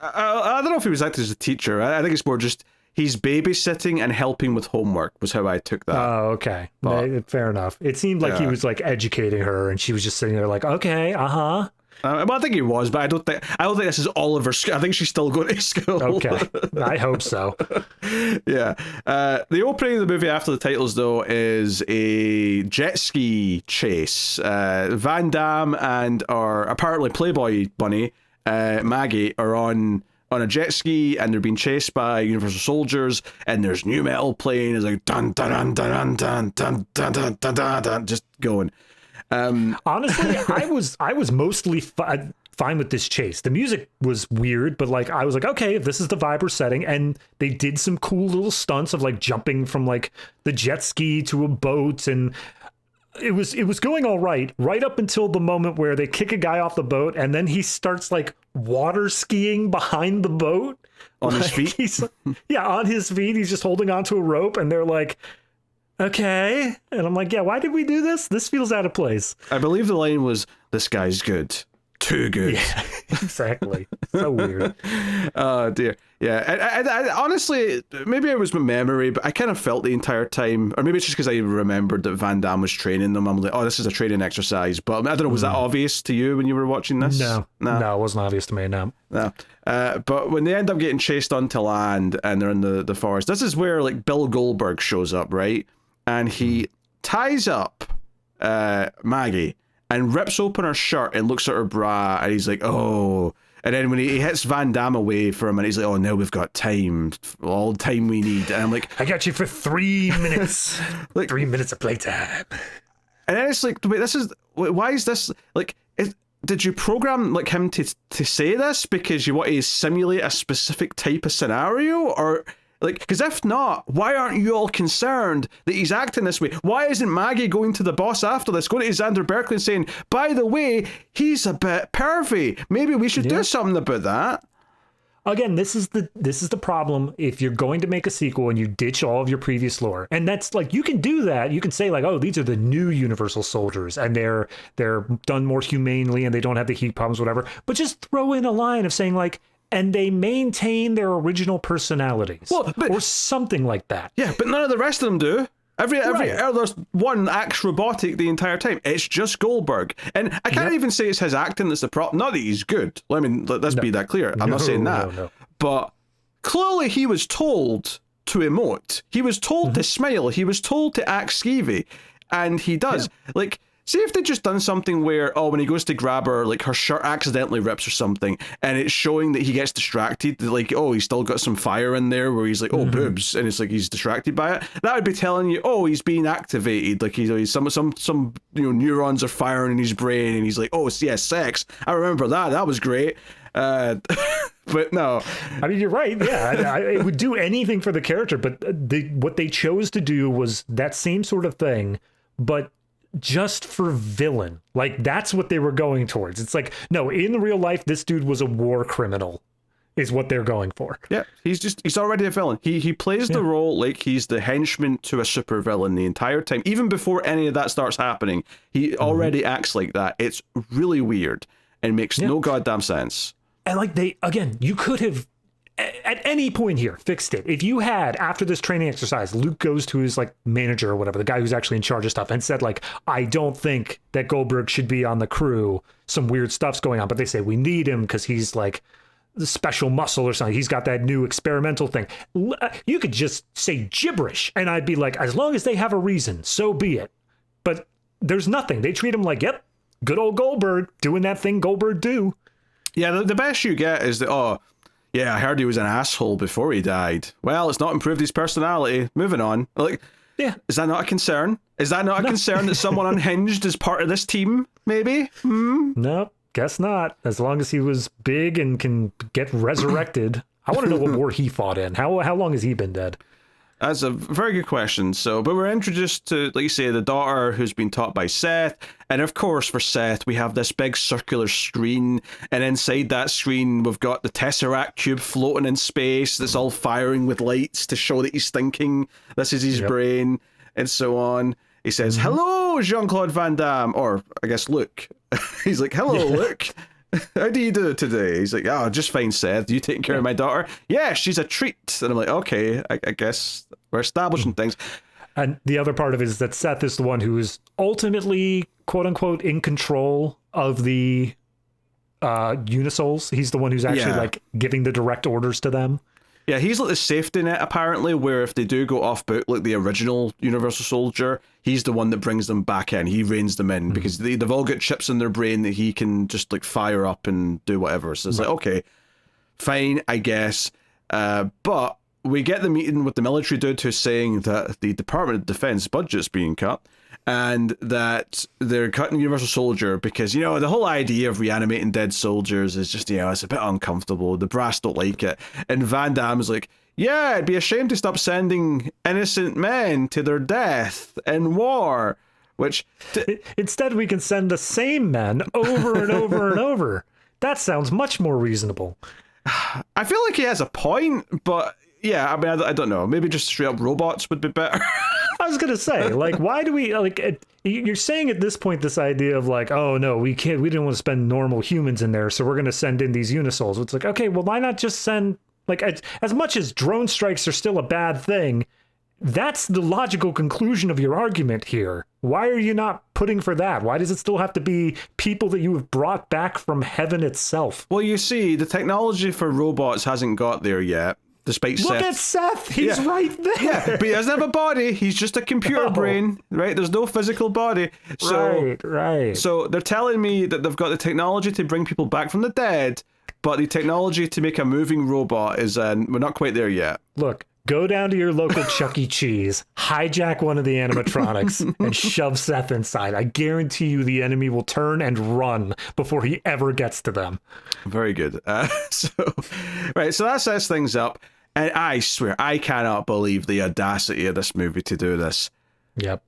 Speaker 1: I don't know if he was acting as a teacher. I think it's more just he's babysitting and helping with homework was how I took that.
Speaker 2: Oh, okay. But, fair enough. It seemed like he was like educating her, and she was just sitting there like, okay, well,
Speaker 1: I think he was, but I don't think this is all of her school. I think she's still going to school.
Speaker 2: Okay, I hope so.
Speaker 1: Yeah. The opening of the movie after the titles, though, is a jet ski chase. Van Damme and our apparently Playboy bunny, Maggie, are on a jet ski, and they're being chased by Universal soldiers, and there's new metal playing. It's like dun dun dun dun dun dun dun dun dun dun, dun just going.
Speaker 2: Honestly, I was mostly fine with this chase. The music was weird, but like I was like, okay, if this is the vibe we're setting, and they did some cool little stunts of like jumping from like the jet ski to a boat, and it was going all right up until the moment where they kick a guy off the boat, and then he starts like water skiing behind the boat
Speaker 1: on his feet.
Speaker 2: On his feet. He's just holding onto a rope, and they're like, okay. And I'm like, yeah, why did we do this? This feels out of place.
Speaker 1: I believe the line was, "This guy's good. Too good."
Speaker 2: Yeah, exactly. So weird.
Speaker 1: Oh dear. Yeah. I honestly, maybe it was my memory, but I kind of felt the entire time, or maybe it's just because I remembered that Van Damme was training them. I'm like, oh, this is a training exercise. But I don't know, was that obvious to you when you were watching this?
Speaker 2: No, it wasn't obvious to me. No.
Speaker 1: But when they end up getting chased onto land and they're in the forest, this is where like Bill Goldberg shows up, right? And he ties up Maggie and rips open her shirt and looks at her bra, and he's like, oh. And then when he hits Van Damme away from him, and he's like, oh, now we've got time, all the time we need. And I'm like,
Speaker 2: I got you for 3 minutes. Like 3 minutes of playtime.
Speaker 1: And then it's like, wait, why is this, like, did you program like him to say this because you want to simulate a specific type of scenario? Or like, because if not, why aren't you all concerned that he's acting this way? Why isn't Maggie going to the boss after this, going to Xander Berkeley and saying, by the way, he's a bit pervy, maybe we should do something about that?
Speaker 2: again, this is the problem if you're going to make a sequel and you ditch all of your previous lore. And that's like, you can do that. You can say like, oh, these are the new Universal Soldiers and they're done more humanely and they don't have the heat problems, whatever. But just throw in a line of saying like, and they maintain their original personalities, or something like that.
Speaker 1: Yeah, but none of the rest of them do. Every other one acts robotic the entire time. It's just Goldberg. And I can't even say it's his acting that's the problem. Not that he's good. I mean, let's be that clear. I'm not saying that. No. But clearly he was told to emote. He was told to smile. He was told to act skeevy. And he does. Yeah. Like, see if they'd just done something where, when he goes to grab her, like her shirt accidentally rips or something, and it's showing that he gets distracted, like, he's still got some fire in there where he's like, boobs, and it's like he's distracted by it. That would be telling you, he's being activated, like he's some neurons are firing in his brain, and he's like, yes, sex. I remember that. That was great. But no,
Speaker 2: I mean, you're right. Yeah, it would do anything for the character, but what they chose to do was that same sort of thing, but just for villain. Like, that's what they were going towards. It's like, no, in real life, this dude was a war criminal, is what they're going for.
Speaker 1: Yeah, he's already a villain. He plays the role like he's the henchman to a supervillain the entire time. Even before any of that starts happening, he already acts like that. It's really weird and makes no goddamn sense.
Speaker 2: And like, you could have at any point here fixed it. If you had, after this training exercise, Luke goes to his like manager or whatever, the guy who's actually in charge of stuff, and said like, I don't think that Goldberg should be on the crew, some weird stuff's going on, but they say we need him because he's like the special muscle or something, he's got that new experimental thing. You could just say gibberish and I'd be like, as long as they have a reason, so be it. But there's nothing. They treat him like, yep, good old Goldberg doing that thing Goldberg do.
Speaker 1: Yeah, the best you get is that, yeah, I heard he was an asshole before he died. Well, it's not improved his personality. Moving on. Like, yeah, is that not a concern? Is that not a concern that someone unhinged is part of this team, maybe?
Speaker 2: No, guess not. As long as he was big and can get resurrected. I want to know what war he fought in. How long has he been dead?
Speaker 1: That's a very good question. But we're introduced to, like you say, the daughter who's been taught by Seth. And of course, for Seth, we have this big circular screen. And inside that screen, we've got the Tesseract cube floating in space that's all firing with lights to show that he's thinking. This is his brain, and so on. He says, hello, Jean-Claude Van Damme. Or, I guess, Luke. He's like, hello, Luke. How do you do today? He's like, just fine, Seth. You taking care of my daughter? Yeah, she's a treat. And I'm like, okay, I guess we're establishing things.
Speaker 2: And the other part of it is that Seth is the one who is ultimately, quote unquote, in control of the Unisouls. He's the one who's actually like giving the direct orders to them.
Speaker 1: Yeah, he's like the safety net, apparently, where if they do go off book, like the original Universal Soldier, he's the one that brings them back in. He reins them in because they've all got chips in their brain that he can just like fire up and do whatever. So it's like, okay, fine, I guess. But we get the meeting with the military dude who's saying that the Department of Defense budget's being cut and that they're cutting Universal Soldier because, the whole idea of reanimating dead soldiers is just, it's a bit uncomfortable. The brass don't like it. And Van Damme's like, yeah, it'd be a shame to stop sending innocent men to their death in war, which...
Speaker 2: Instead, we can send the same men over and over and over. That sounds much more reasonable.
Speaker 1: I feel like he has a point, but... Yeah, I mean, I don't know. Maybe just straight up robots would be better.
Speaker 2: I was gonna say, like, why do we like? You're saying at this point this idea of like, oh no, we didn't want to spend normal humans in there, so we're gonna send in these Unisouls. It's like, okay, well, why not just send like as much as drone strikes are still a bad thing? That's the logical conclusion of your argument here. Why are you not putting for that? Why does it still have to be people that you have brought back from heaven itself?
Speaker 1: Well, you see, the technology for robots hasn't got there yet. Despite
Speaker 2: Look at Seth, he's right there.
Speaker 1: Yeah, but he doesn't have a body. He's just a computer brain, right? There's no physical body. So,
Speaker 2: right.
Speaker 1: So they're telling me that they've got the technology to bring people back from the dead, but the technology to make a moving robot is, we're not quite there yet.
Speaker 2: Look, go down to your local Chuck E. Cheese, hijack one of the animatronics, and shove Seth inside. I guarantee you the enemy will turn and run before he ever gets to them.
Speaker 1: Very good. So that sets things up. And I swear, I cannot believe the audacity of this movie to do this.
Speaker 2: Yep.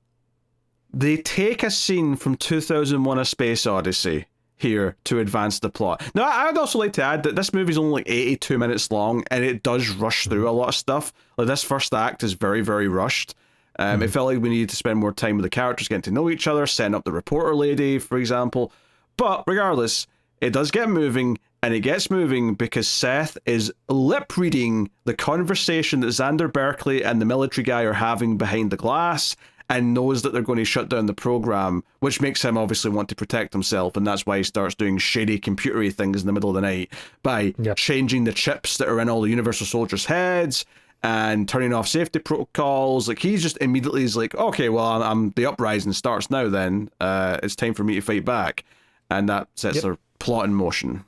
Speaker 1: They take a scene from 2001: A Space Odyssey here to advance the plot. Now, I'd also like to add that this movie's only like 82 minutes long, and it does rush through a lot of stuff. Like, this first act is very, very rushed. It felt like we needed to spend more time with the characters, getting to know each other, setting up the reporter lady, for example. But regardless, it does get moving, and it gets moving because Seth is lip reading the conversation that Xander Berkeley and the military guy are having behind the glass, and knows that they're going to shut down the program, which makes him obviously want to protect himself, and that's why he starts doing shady computery things in the middle of the night by changing the chips that are in all the Universal Soldiers' heads and turning off safety protocols. Like, he's just immediately is like, okay, well, I'm the uprising starts now then. It's time for me to fight back. And that sets their plot in motion.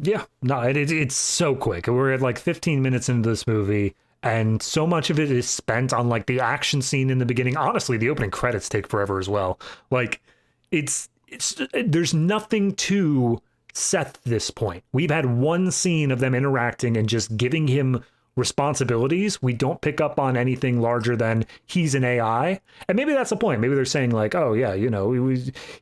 Speaker 1: Yeah.
Speaker 2: No, it's so quick. We're at like 15 minutes into this movie, and so much of it is spent on like the action scene in the beginning. Honestly, the opening credits take forever as well. Like, it's there's nothing to Seth at this point. We've had one scene of them interacting and just giving him responsibilities. We don't pick up on anything larger than he's an AI. And maybe that's the point. Maybe they're saying like, oh yeah, you know,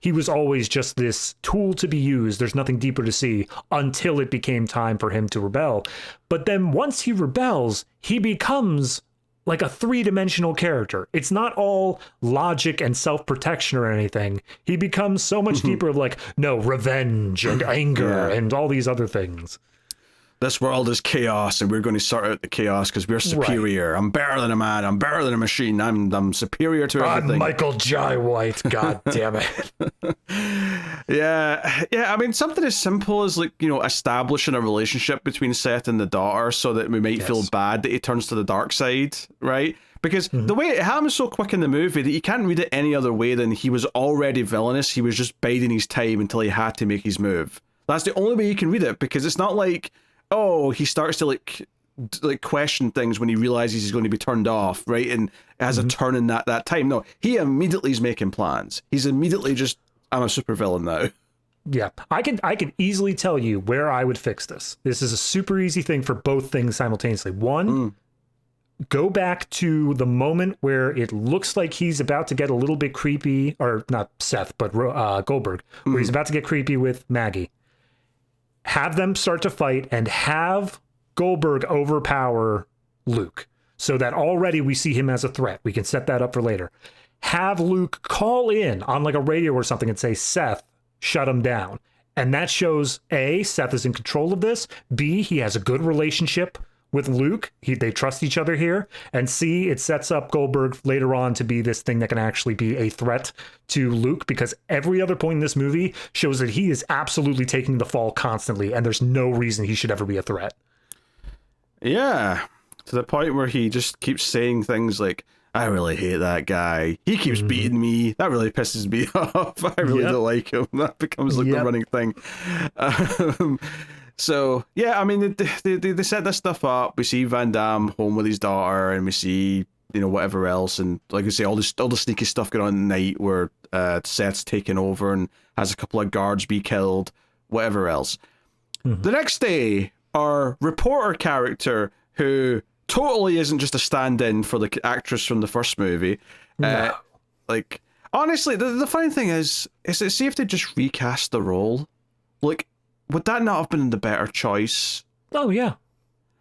Speaker 2: he was always just this tool to be used. There's nothing deeper to see until it became time for him to rebel. But then once he rebels, he becomes like a three-dimensional character. It's not all logic and self-protection or anything. He becomes so much deeper of like, no, revenge and anger and all these other things.
Speaker 1: This world is chaos, and we're going to sort out the chaos because we're superior. Right. I'm better than a man. I'm better than a machine. I'm superior to everything.
Speaker 2: I'm Michael Jai White. God damn it.
Speaker 1: Yeah. I mean, something as simple as, like, you know, establishing a relationship between Seth and the daughter so that we might feel bad that he turns to the dark side, right? Because the way it happens so quick in the movie that you can't read it any other way than he was already villainous. He was just biding his time until he had to make his move. That's the only way you can read it, because it's not like, oh, he starts to like question things when he realizes he's going to be turned off, right? And has a turn in that time. No, he immediately is making plans. He's immediately just, I'm a supervillain now.
Speaker 2: Yeah, I can easily tell you where I would fix this. This is a super easy thing for both things simultaneously. One, go back to the moment where it looks like he's about to get a little bit creepy, or not Seth, but Goldberg, where he's about to get creepy with Maggie. Have them start to fight and have Goldberg overpower Luke so that already we see him as a threat. We can set that up for later. Have Luke call in on like a radio or something and say, Seth, shut him down. And that shows A, Seth is in control of this. B, he has a good relationship with Luke. They trust each other here. And C, it sets up Goldberg later on to be this thing that can actually be a threat to Luke, because every other point in this movie shows that he is absolutely taking the fall constantly, and there's no reason he should ever be a threat.
Speaker 1: Yeah, to the point where he just keeps saying things like, I really hate that guy. He keeps beating me. That really pisses me off. I really don't like him. That becomes like the running thing. So, yeah, I mean, they set this stuff up. We see Van Damme home with his daughter, and we see, you know, whatever else. And like I say, all the sneaky stuff going on at night where Seth's taken over and has a couple of guards be killed, whatever else. The next day, our reporter character, who totally isn't just a stand-in for the actress from the first movie.
Speaker 2: No.
Speaker 1: Like, honestly, the funny thing is see if they just recast the role. Like, would that not have been the better choice?
Speaker 2: Oh, yeah.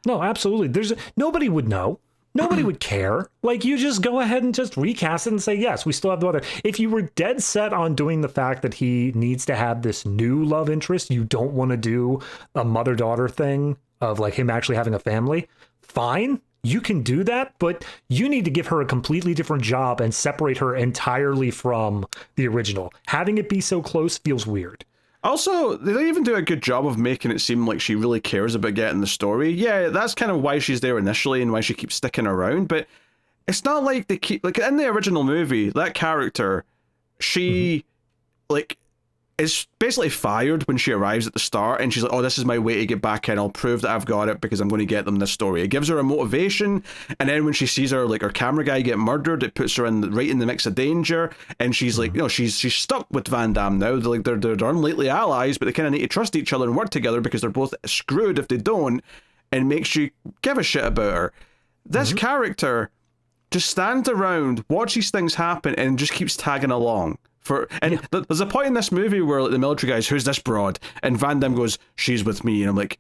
Speaker 2: No, absolutely. Nobody would know. Nobody would care. Like, you just go ahead and just recast it and say, yes, we still have the other. If you were dead set on doing the fact that he needs to have this new love interest, you don't want to do a mother-daughter thing of like him actually having a family, fine. You can do that, but you need to give her a completely different job and separate her entirely from the original. Having it be so close feels weird.
Speaker 1: Also, they don't even do a good job of making it seem like she really cares about getting the story. Yeah, that's kind of why she's there initially and why she keeps sticking around, but it's not like they keep, like, in the original movie, that character, she, like, is basically fired when she arrives at the start, and she's like, oh, this is my way to get back in. I'll prove that I've got it because I'm going to get them this story. It gives her a motivation, and then when she sees her, like, her camera guy get murdered, it puts her right in the mix of danger, and she's like, you know, she's stuck with Van Damme now. They're unlikely allies, but they kind of need to trust each other and work together because they're both screwed if they don't, and makes you give a shit about her. This character just stands around, watches things happen, and just keeps tagging along There's a point in this movie where like, the military guy's, who's this broad? And Van Damme goes, she's with me. And I'm like,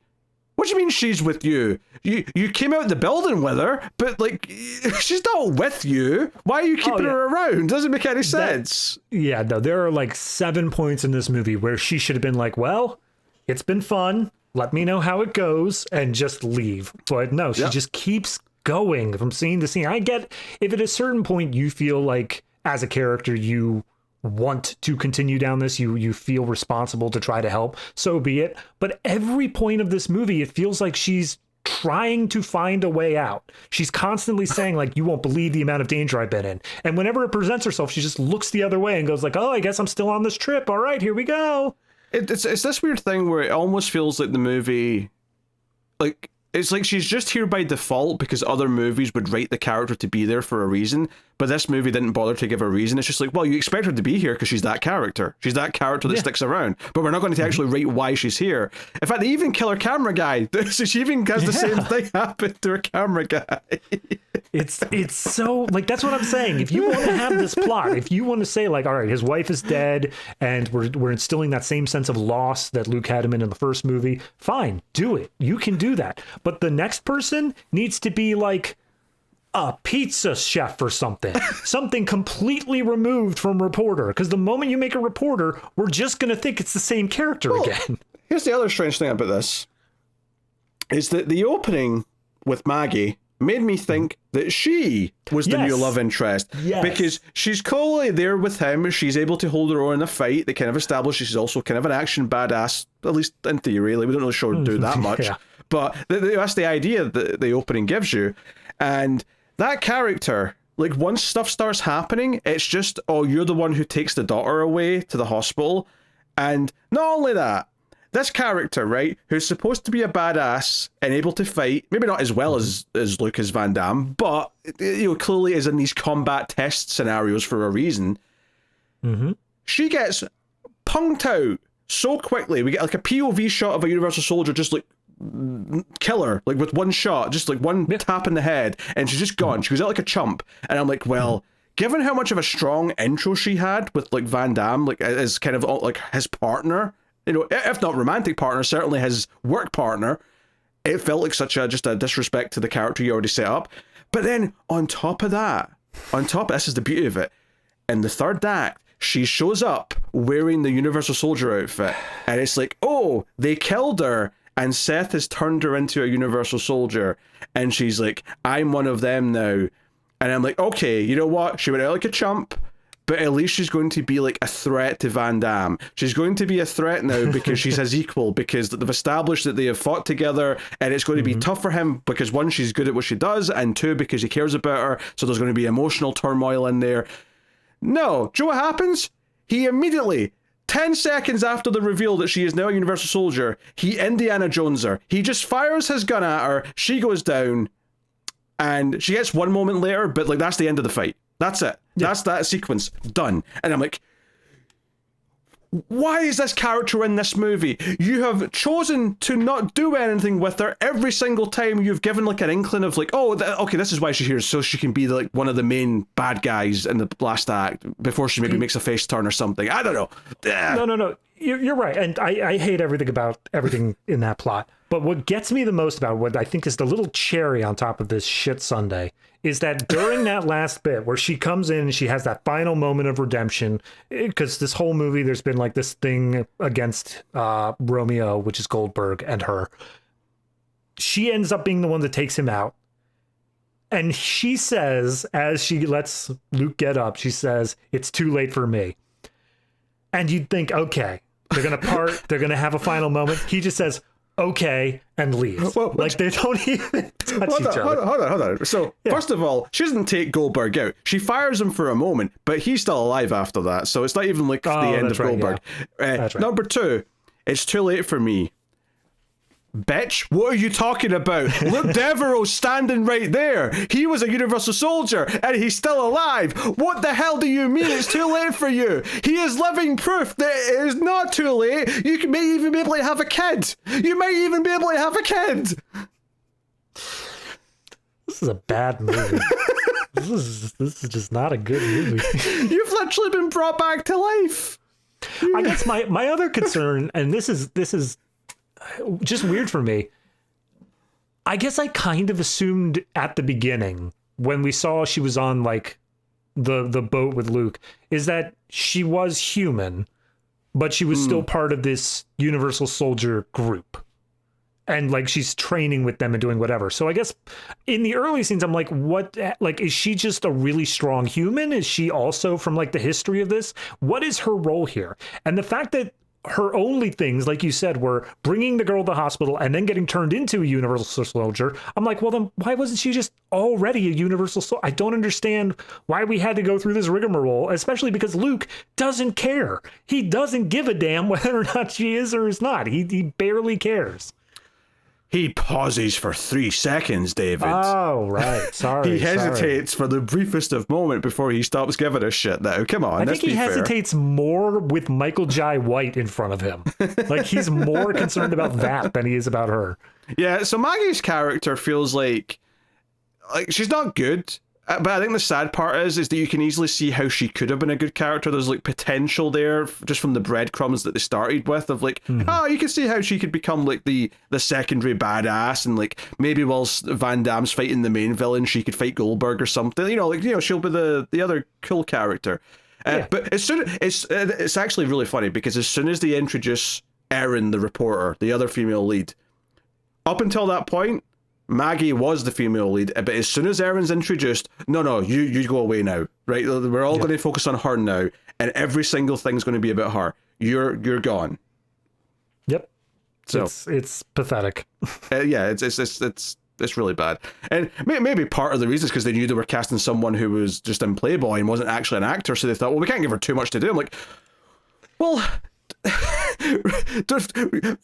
Speaker 1: what do you mean she's with you? You came out the building with her, but like she's not with you. Why are you keeping her around? Doesn't make any sense.
Speaker 2: No, there are like 7 points in this movie where she should have been like, well, it's been fun. Let me know how it goes and just leave. But no, she just keeps going from scene to scene. I get if at a certain point you feel like as a character you want to continue down this, you feel responsible to try to help, so be it. But every point of this movie, it feels like she's trying to find a way out. She's constantly saying like, you won't believe the amount of danger I've been in. And whenever it presents herself, she just looks the other way and goes like, oh, I guess I'm still on this trip. All right, here we go.
Speaker 1: It's this weird thing where it almost feels like the movie, like, it's like she's just here by default because other movies would write the character to be there for a reason, but this movie didn't bother to give a reason. It's just like, well, you expect her to be here because she's that character. She's that character that sticks around, but we're not going to actually write why she's here. In fact, they even kill her camera guy. So she even has the same thing happen to her camera guy.
Speaker 2: It's so, like, that's what I'm saying. If you want to have this plot, if you want to say, like, all right, his wife is dead, and we're instilling that same sense of loss that Luke had him in the first movie, fine, do it. You can do that. But the next person needs to be, like, a pizza chef or something. Something completely removed from reporter. Because the moment you make a reporter, we're just going to think it's the same character again.
Speaker 1: Here's the other strange thing about this. Is that the opening with Maggie made me think that she was the new love interest. Yes. Because she's clearly there with him. She's able to hold her own in a fight. They kind of establish she's also kind of an action badass, at least in theory. Like, we don't really show her do that much. But that's the idea that the opening gives you. And that character, like, once stuff starts happening, it's just, oh, you're the one who takes the daughter away to the hospital. And not only that, this character, right, who's supposed to be a badass and able to fight, maybe not as well as Luke as Van Damme, but, you know, clearly is in these combat test scenarios for a reason. She gets punked out so quickly. We get like a POV shot of a Universal Soldier just like kill her, like with one shot, just like one tap in the head, and she's just gone. She goes out like a chump. And I'm like, well, given how much of a strong intro she had with like Van Damme, like as kind of like his partner, you know, if not romantic partner, certainly his work partner, it felt like such a just a disrespect to the character you already set up. But then on top of that, this is the beauty of it, in the third act, she shows up wearing the Universal Soldier outfit, and it's like, oh, they killed her, and Seth has turned her into a Universal Soldier, and she's like, I'm one of them now. And I'm like, okay, you know what? She went out like a chump, but at least she's going to be like a threat to Van Damme. She's going to be a threat now because she's his equal, because they've established that they have fought together, and it's going to be tough for him because, one, she's good at what she does, and two, because he cares about her, so there's going to be emotional turmoil in there. No, do you know what happens? He immediately, 10 seconds after the reveal that she is now a Universal Soldier, he Indiana Jones her. He just fires his gun at her, she goes down, and she gets one moment later, but like that's the end of the fight. That's it. Yeah. That's that sequence. Done. And I'm like, why is this character in this movie? You have chosen to not do anything with her every single time you've given like an inkling of like, oh, okay, this is why she's here, so she can be like one of the main bad guys in the last act before she maybe makes a face turn or something. I don't know.
Speaker 2: No. You're right. And I hate everything about everything in that plot. But what gets me the most about what I think is the little cherry on top of this shit sundae is that during that last bit where she comes in and she has that final moment of redemption, because this whole movie, there's been like this thing against Romeo, which is Goldberg, and her. She ends up being the one that takes him out. And she says, as she lets Luke get up, she says, it's too late for me. And you'd think, okay, they're going to part, they're going to have a final moment. He just says, okay, and leaves. Well, like, they don't even touch each other.
Speaker 1: Hold on. So, first of all, she doesn't take Goldberg out. She fires him for a moment, but he's still alive after that. So it's not even like the end of Goldberg. Yeah. Number two, it's too late for me. Bitch, what are you talking about? Luke Devereaux's standing right there. He was a Universal Soldier, and he's still alive. What the hell do you mean it's too late for you? He is living proof that it is not too late. You may even be able to have a kid.
Speaker 2: This is a bad movie. this is just not a good movie.
Speaker 1: You've literally been brought back to life.
Speaker 2: I guess my other concern, and this is just weird for me. I guess I kind of assumed at the beginning when we saw she was on like the boat with Luke, is that she was human, but she was still part of this Universal Soldier group. And like she's training with them and doing whatever. So I guess in the early scenes, I'm like, what? Like, is she just a really strong human? Is she also from like the history of this? What is her role here? And the fact that her only things, like you said, were bringing the girl to the hospital and then getting turned into a Universal Soldier. I'm like, well, then why wasn't she just already a Universal Soldier? I don't understand why we had to go through this rigmarole, especially because Luke doesn't care. He doesn't give a damn whether or not she is or is not. He barely cares.
Speaker 1: He pauses for 3 seconds, David.
Speaker 2: Oh, right. Sorry.
Speaker 1: He hesitates for the briefest of moment before he stops giving a shit now. Come on,
Speaker 2: I think he hesitates more with Michael Jai White in front of him. Like, he's more concerned about that than he is about her.
Speaker 1: Yeah, so Maggie's character feels like she's not good. But I think the sad part is that you can easily see how she could have been a good character. There's like potential there just from the breadcrumbs that they started with of like, oh, you can see how she could become like the secondary badass, and like maybe whilst Van Damme's fighting the main villain, she could fight Goldberg or something. She'll be the other cool character.
Speaker 2: Yeah.
Speaker 1: But as soon it's actually really funny because as soon as they introduce Erin, the reporter, the other female lead, up until that point, Maggie was the female lead, but as soon as Erin's introduced, no, you go away now, right? We're all going to focus on her now, and every single thing's going to be about her. You're gone.
Speaker 2: Yep.
Speaker 1: So
Speaker 2: it's pathetic.
Speaker 1: Yeah, it's really bad, and maybe part of the reason is because they knew they were casting someone who was just in Playboy and wasn't actually an actor, so they thought, well, we can't give her too much to do. I'm like, well. Just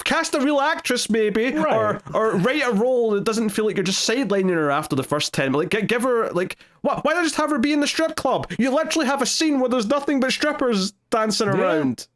Speaker 1: cast a real actress maybe,
Speaker 2: right.
Speaker 1: or write a role that doesn't feel like you're just sidelining her after the first 10. Like give her like what? Why not just have her be in the strip club? You literally have a scene where there's nothing but strippers dancing around.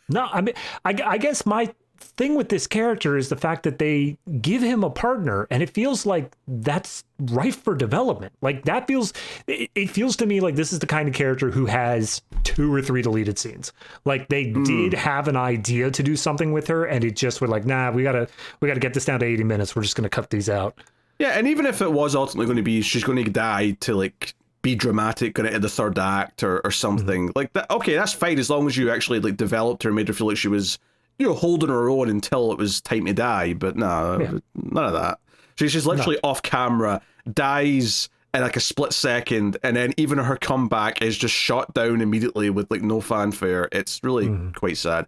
Speaker 2: No, I mean, I guess my thing with this character is the fact that they give him a partner, and it feels like that's ripe for development. Like that feels, it feels to me like this is the kind of character who has 2 or 3 deleted scenes. Like they did have an idea to do something with her, and it just were like, nah, we gotta get this down to 80 minutes. We're just gonna cut these out.
Speaker 1: Yeah, and even if it was ultimately going to be she's going to die to like be dramatic going into the third act or something like that, okay, that's fine as long as you actually like developed her and made her feel like she was holding her own until it was time to die. But no, none of that. She's literally off camera, dies in like a split second, and then even her comeback is just shot down immediately with like no fanfare. It's really quite sad.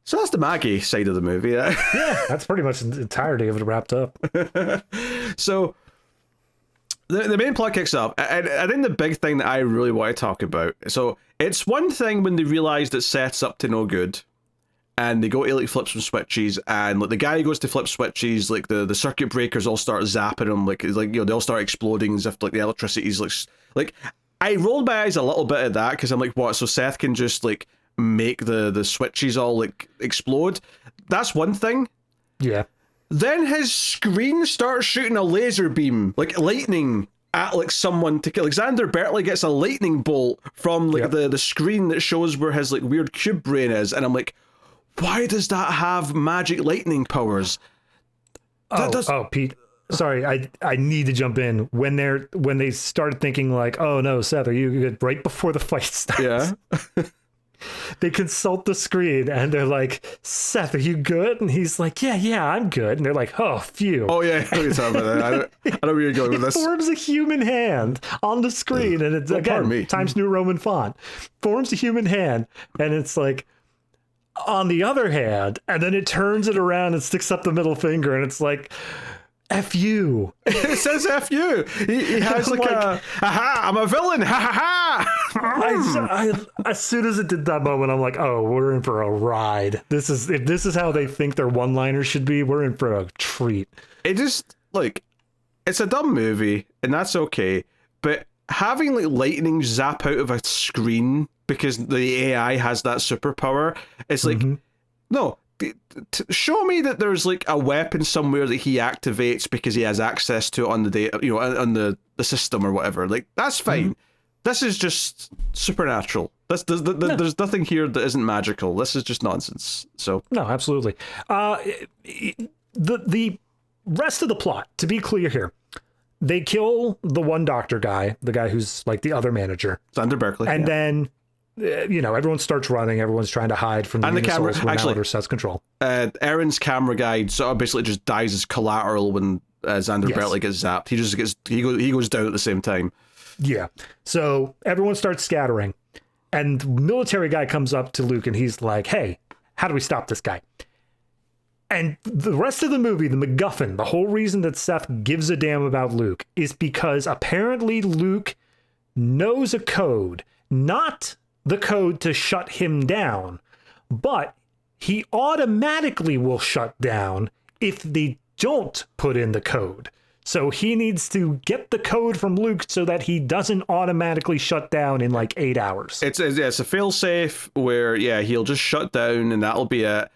Speaker 1: So that's the Maggie side of the movie. Yeah,
Speaker 2: that's pretty much the entirety of it wrapped up.
Speaker 1: So the main plot kicks up, and I think the big thing that I really want to talk about, so it's one thing when they realize that Seth's up to no good, and they go to like flip some switches, and like the guy who goes to flip switches, like the circuit breakers all start zapping him, like they all start exploding as if like the electricity's like I rolled my eyes a little bit at that because I'm like, what? So Seth can just like make the switches all like explode? That's one thing. Yeah. Then his screen starts shooting a laser beam, like lightning, at like someone to kill. Alexander Bertley gets a lightning bolt from like the screen that shows where his like weird cube brain is, and I'm like, why does that have magic lightning powers?
Speaker 2: Pete. Sorry, I need to jump in. When they started thinking like, oh no, Seth, are you good? Right before the fight starts. Yeah. They consult the screen and they're like, Seth, are you good? And he's like, yeah, I'm good. And they're like, oh, phew.
Speaker 1: Oh, yeah. What are you talking about that? I know where you're going with this.
Speaker 2: It forms a human hand on the screen. And it's, again, Times New Roman font. Forms a human hand. And it's like, on the other hand, and then it turns it around and sticks up the middle finger. And it's like, F you.
Speaker 1: It says F you. He has like a, aha, I'm a villain. Ha ha ha.
Speaker 2: As soon as it did that moment, I'm like, oh, we're in for a ride. If this is how they think their one-liners should be, we're in for a treat.
Speaker 1: It just, like, it's a dumb movie, and that's okay. But having like lightning zap out of a screen because the AI has that superpower, it's like, no. Show me that there's like a weapon somewhere that he activates because he has access to it on the data, on the the system or whatever. Like, that's fine. This is just supernatural. There's nothing here that isn't magical. This is just nonsense. So
Speaker 2: no, absolutely. The rest of the plot, to be clear here, they kill the one doctor guy, the guy who's like the other manager,
Speaker 1: Xander Berkeley,
Speaker 2: and then everyone starts running. Everyone's trying to hide from the camera. Actually, under Seth's control.
Speaker 1: Aaron's camera guy sort of basically just dies as collateral when Xander Berkeley gets zapped. He goes down at the same time.
Speaker 2: Yeah. So everyone starts scattering, and the military guy comes up to Luke and he's like, "Hey, how do we stop this guy?" And the rest of the movie, the MacGuffin, the whole reason that Seth gives a damn about Luke is because apparently Luke knows a code, not the code to shut him down, but he automatically will shut down if they don't put in the code. So he needs to get the code from Luke so that he doesn't automatically shut down in like 8 hours.
Speaker 1: It's a fail-safe where, he'll just shut down and that'll be it.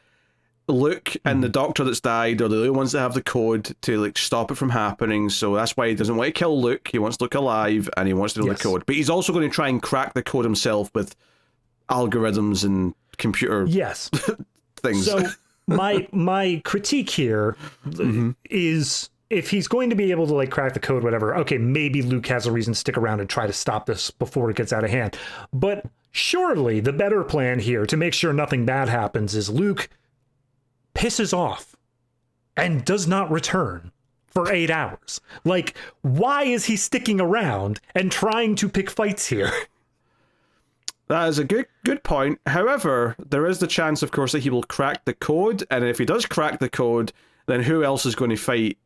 Speaker 1: Luke and the doctor that's died are the only ones that have the code to like stop it from happening, so that's why he doesn't want to kill Luke. He wants Luke alive and he wants to know the code, but he's also going to try and crack the code himself with algorithms and computer things.
Speaker 2: So my critique here is, if he's going to be able to like crack the code, whatever, okay, maybe Luke has a reason to stick around and try to stop this before it gets out of hand. But surely the better plan here to make sure nothing bad happens is Luke pisses off and does not return for 8 hours. Like, why is he sticking around and trying to pick fights here?
Speaker 1: That is a good point. However, there is the chance, of course, that he will crack the code, and if he does crack the code, then who else is going to fight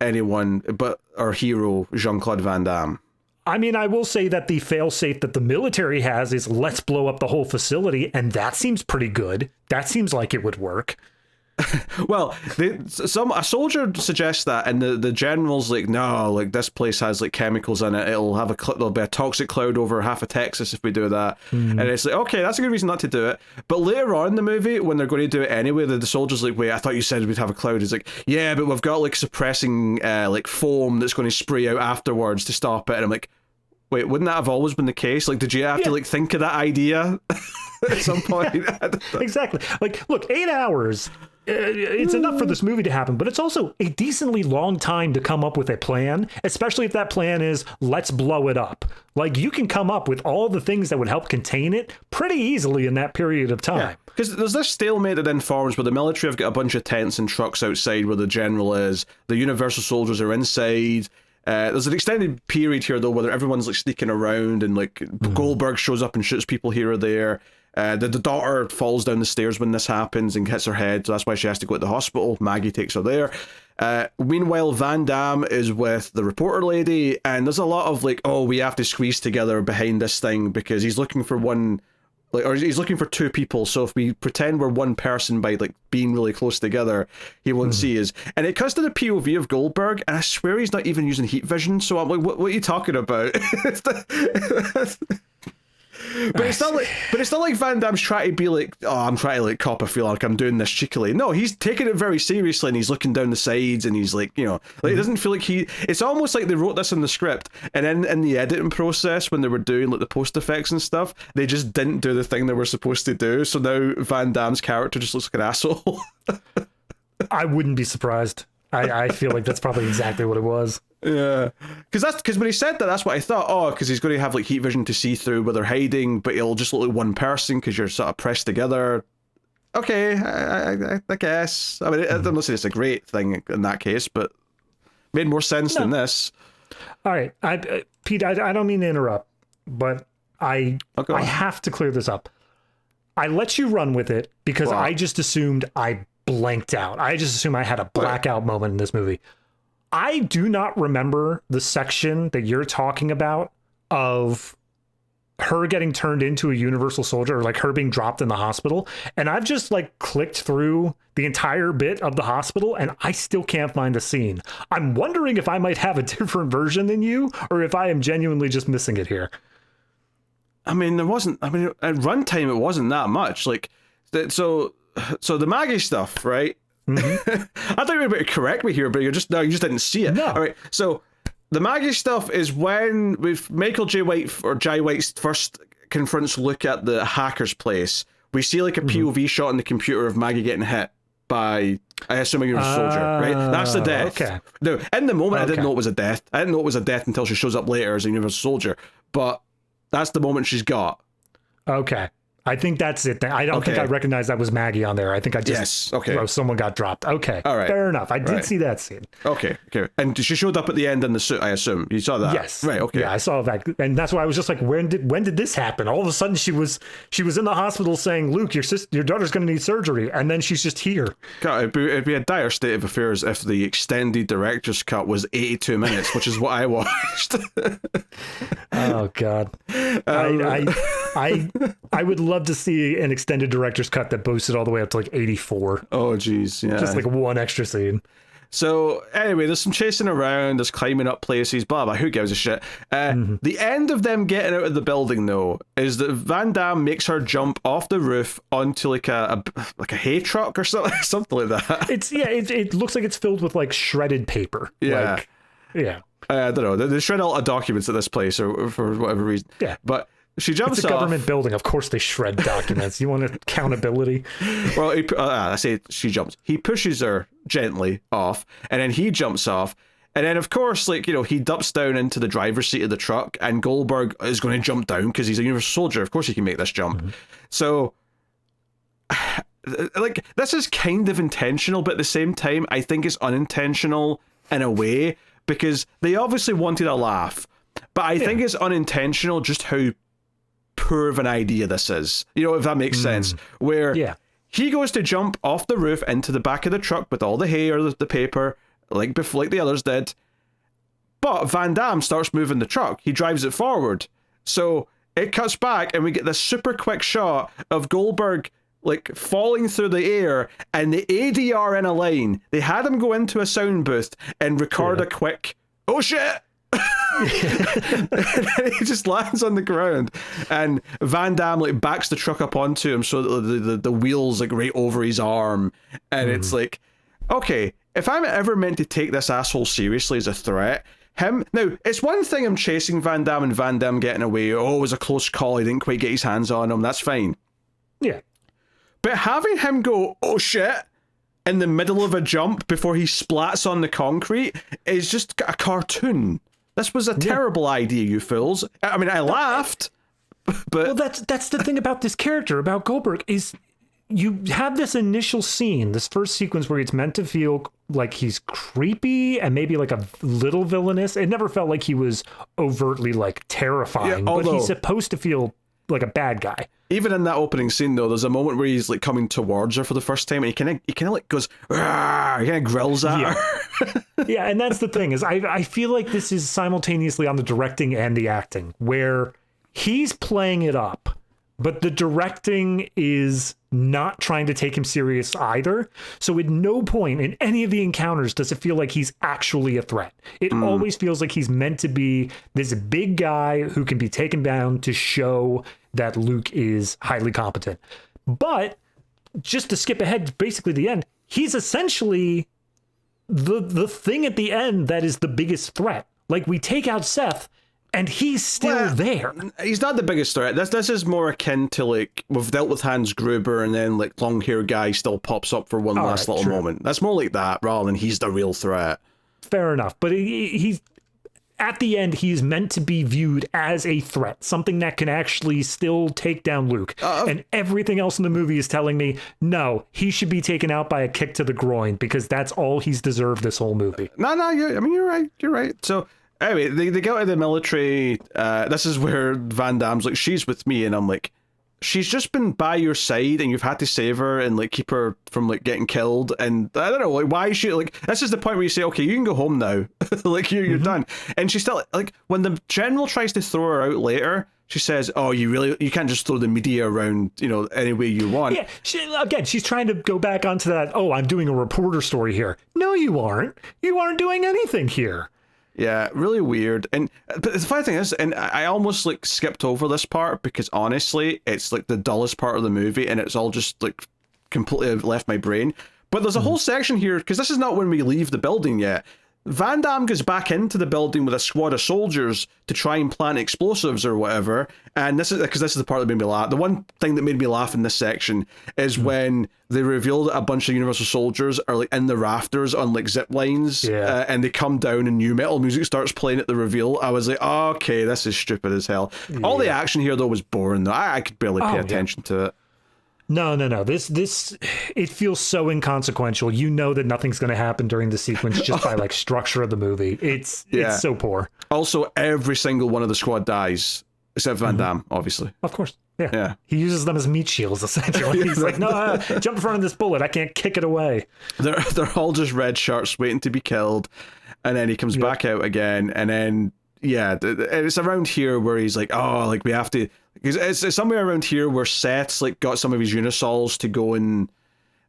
Speaker 1: anyone but our hero, Jean-Claude Van Damme?
Speaker 2: I mean, I will say that the failsafe that the military has is let's blow up the whole facility, and that seems pretty good. That seems like it would work.
Speaker 1: Well, a soldier suggests that, and the general's like, no, like this place has like chemicals in it. There'll be a toxic cloud over half of Texas if we do that. And it's like, okay, that's a good reason not to do it. But later on in the movie, when they're going to do it anyway, the soldier's like, wait, I thought you said we'd have a cloud. He's like, yeah, but we've got like suppressing like foam that's going to spray out afterwards to stop it. And I'm like, wait, wouldn't that have always been the case? Like, did you have to like think of that idea at some point?
Speaker 2: Exactly. Like, look, 8 hours. It's enough for this movie to happen, but it's also a decently long time to come up with a plan, especially if that plan is let's blow it up. Like, you can come up with all the things that would help contain it pretty easily in that period of time.
Speaker 1: Because there's this stalemate that then forms where the military have got a bunch of tents and trucks outside where the general is. The Universal soldiers are inside. There's an extended period here, though, where everyone's like sneaking around and like Goldberg shows up and shoots people here or there. The daughter falls down the stairs when this happens and hits her head, so that's why she has to go to the hospital. Maggie takes her there. Meanwhile, Van Damme is with the reporter lady, and there's a lot of like, oh, we have to squeeze together behind this thing because he's looking for he's looking for two people. So if we pretend we're one person by like being really close together, he won't see us. And it cuts to the POV of Goldberg, and I swear he's not even using heat vision. So I'm like, what are you talking about? But it's not like Van Damme's trying to be like, oh, I'm trying to like cop a feel like I'm doing this cheekily. No, he's taking it very seriously, and he's looking down the sides, and he's like, like it doesn't feel like it's almost like they wrote this in the script, and then in the editing process when they were doing like the post effects and stuff, they just didn't do the thing they were supposed to do. So now Van Damme's character just looks like an asshole.
Speaker 2: I wouldn't be surprised. I feel like that's probably exactly what it was.
Speaker 1: Yeah, because when he said that, that's what I thought. Oh, because he's going to have like heat vision to see through where they're hiding, but it'll just look like one person because you're sort of pressed together. Okay, I guess. I mean, I'm not saying it's a great thing in that case, but made more sense than this.
Speaker 2: All right, Pete, I don't mean to interrupt, but I have to clear this up. I let you run with it because I just assumed I blanked out. I just assumed I had a blackout moment in this movie. I do not remember the section that you're talking about of her getting turned into a Universal Soldier, or like her being dropped in the hospital. And I've just like clicked through the entire bit of the hospital and I still can't find the scene. I'm wondering if I might have a different version than you, or if I am genuinely just missing it here.
Speaker 1: I mean, at runtime, it wasn't that much. Like, so the Maggie stuff, right? I thought you were about to correct me here, but you just didn't see it.
Speaker 2: No.
Speaker 1: All right. So the Maggie stuff is when with Michael J. White or Jai White first confronts Luke at the hacker's place. We see like a POV shot on the computer of Maggie getting hit by, I assume, a Universal Soldier, right? That's the death.
Speaker 2: Okay.
Speaker 1: No, in the moment, I didn't know it was a death. I didn't know it was a death until she shows up later as a Universal Soldier. But that's the moment she's got.
Speaker 2: Okay. I think that's it. I don't think I recognized that was Maggie on there. I think I just someone got dropped. Okay. All right. Fair enough. I did see that scene.
Speaker 1: Okay. And she showed up at the end in the suit, I assume. You saw that?
Speaker 2: Yes.
Speaker 1: Right, okay.
Speaker 2: Yeah, I saw that. And that's why I was just like, when did this happen? All of a sudden she was in the hospital saying, Luke, your daughter's going to need surgery. And then she's just here.
Speaker 1: God, it'd be a dire state of affairs if the extended director's cut was 82 minutes, which is what I watched.
Speaker 2: Oh, God. I would love to see an extended director's cut that boosted all the way up to like 84.
Speaker 1: Oh, geez, yeah.
Speaker 2: Just like one extra scene.
Speaker 1: So anyway, there's some chasing around, there's climbing up places, blah blah. Who gives a shit? The end of them getting out of the building though is that Van Damme makes her jump off the roof onto like a hay truck or something like that.
Speaker 2: It looks like it's filled with like shredded paper.
Speaker 1: Yeah, I don't know. They shred a lot of documents at this place or for whatever reason.
Speaker 2: Yeah,
Speaker 1: but she jumps off.
Speaker 2: It's a government building. Of course they shred documents. You want accountability?
Speaker 1: Well, I say she jumps. He pushes her gently off, and then he jumps off. And then, of course, like, you know, he dumps down into the driver's seat of the truck, and Goldberg is going to jump down because he's a Universal Soldier. Of course he can make this jump. So, like, this is kind of intentional, but at the same time, I think it's unintentional in a way because they obviously wanted a laugh. But I think it's unintentional just how poor of an idea this is, you know, if that makes sense, where he goes to jump off the roof into the back of the truck with all the hay or the paper like the others did, but Van Damme starts moving the truck. He drives it forward, so it cuts back and we get this super quick shot of Goldberg like falling through the air and the ADR in a line. They had him go into a sound booth and record a quick "oh shit" and then he just lands on the ground and Van Damme like backs the truck up onto him so that the wheels like right over his arm, and it's like, okay, if I'm ever meant to take this asshole seriously as a threat, now it's one thing I'm chasing Van Damme and Van Damme getting away, oh it was a close call, he didn't quite get his hands on him, that's fine, but having him go oh shit in the middle of a jump before he splats on the concrete is just a cartoon. This was a terrible idea, you fools. I mean, I laughed, but...
Speaker 2: Well, that's the thing about this character, about Goldberg, is you have this initial scene, this first sequence where it's meant to feel like he's creepy and maybe like a little villainous. It never felt like he was overtly like terrifying, but he's supposed to feel like a bad guy.
Speaker 1: Even in that opening scene, though, there's a moment where he's like coming towards her for the first time, and he kind of like goes, he kind of grills at her.
Speaker 2: Yeah, and that's the thing is, I feel like this is simultaneously on the directing and the acting, where he's playing it up, but the directing is not trying to take him serious either. So at no point in any of the encounters does it feel like he's actually a threat. It always feels like he's meant to be this big guy who can be taken down to show that Luke is highly competent. But just to skip ahead to basically the end, he's essentially the thing at the end that is the biggest threat. Like, we take out Seth and he's still there.
Speaker 1: He's not the biggest threat. This is more akin to, like, we've dealt with Hans Gruber and then, like, long hair guy still pops up for one last little moment. That's more like that rather than he's the real threat.
Speaker 2: Fair enough. But he's at the end, he's meant to be viewed as a threat, something that can actually still take down Luke. And everything else in the movie is telling me, no, he should be taken out by a kick to the groin because that's all he's deserved this whole movie.
Speaker 1: No, you're right. You're right. So, anyway, they go to the military. This is where Van Damme's like, she's with me. And I'm like, she's just been by your side and you've had to save her and like keep her from like getting killed. And I don't know, like, why is she like, this is the point where you say, okay, you can go home now. Like you're done. And she's still like, when the general tries to throw her out later, she says, oh, you can't just throw the media around, you know, any way you want.
Speaker 2: Yeah, she's trying to go back onto that, oh, I'm doing a reporter story here. No, you aren't. You aren't doing anything here.
Speaker 1: Yeah, really weird. But the funny thing is, and I almost like skipped over this part because honestly, it's like the dullest part of the movie and it's all just like completely left my brain. But there's a whole section here, because this is not when we leave the building yet. Van Damme goes back into the building with a squad of soldiers to try and plant explosives or whatever. And this is the part that made me laugh. The one thing that made me laugh in this section is when they reveal that a bunch of Universal soldiers are like in the rafters on like zip lines, and they come down and new metal music starts playing at the reveal. I was like, okay, this is stupid as hell. Yeah. All the action here though was boring though. I could barely pay attention to it.
Speaker 2: No. This it feels so inconsequential. You know that nothing's going to happen during the sequence just by like structure of the movie. It's so poor.
Speaker 1: Also, every single one of the squad dies except Van Damme, obviously.
Speaker 2: Of course. Yeah. He uses them as meat shields essentially. He's like, no, jump in front of this bullet. I can't kick it away.
Speaker 1: They're all just red shirts waiting to be killed, and then he comes back out again, and then it's around here where he's like, oh, like we have to. Because it's somewhere around here where Seth's like got some of his unisols to go and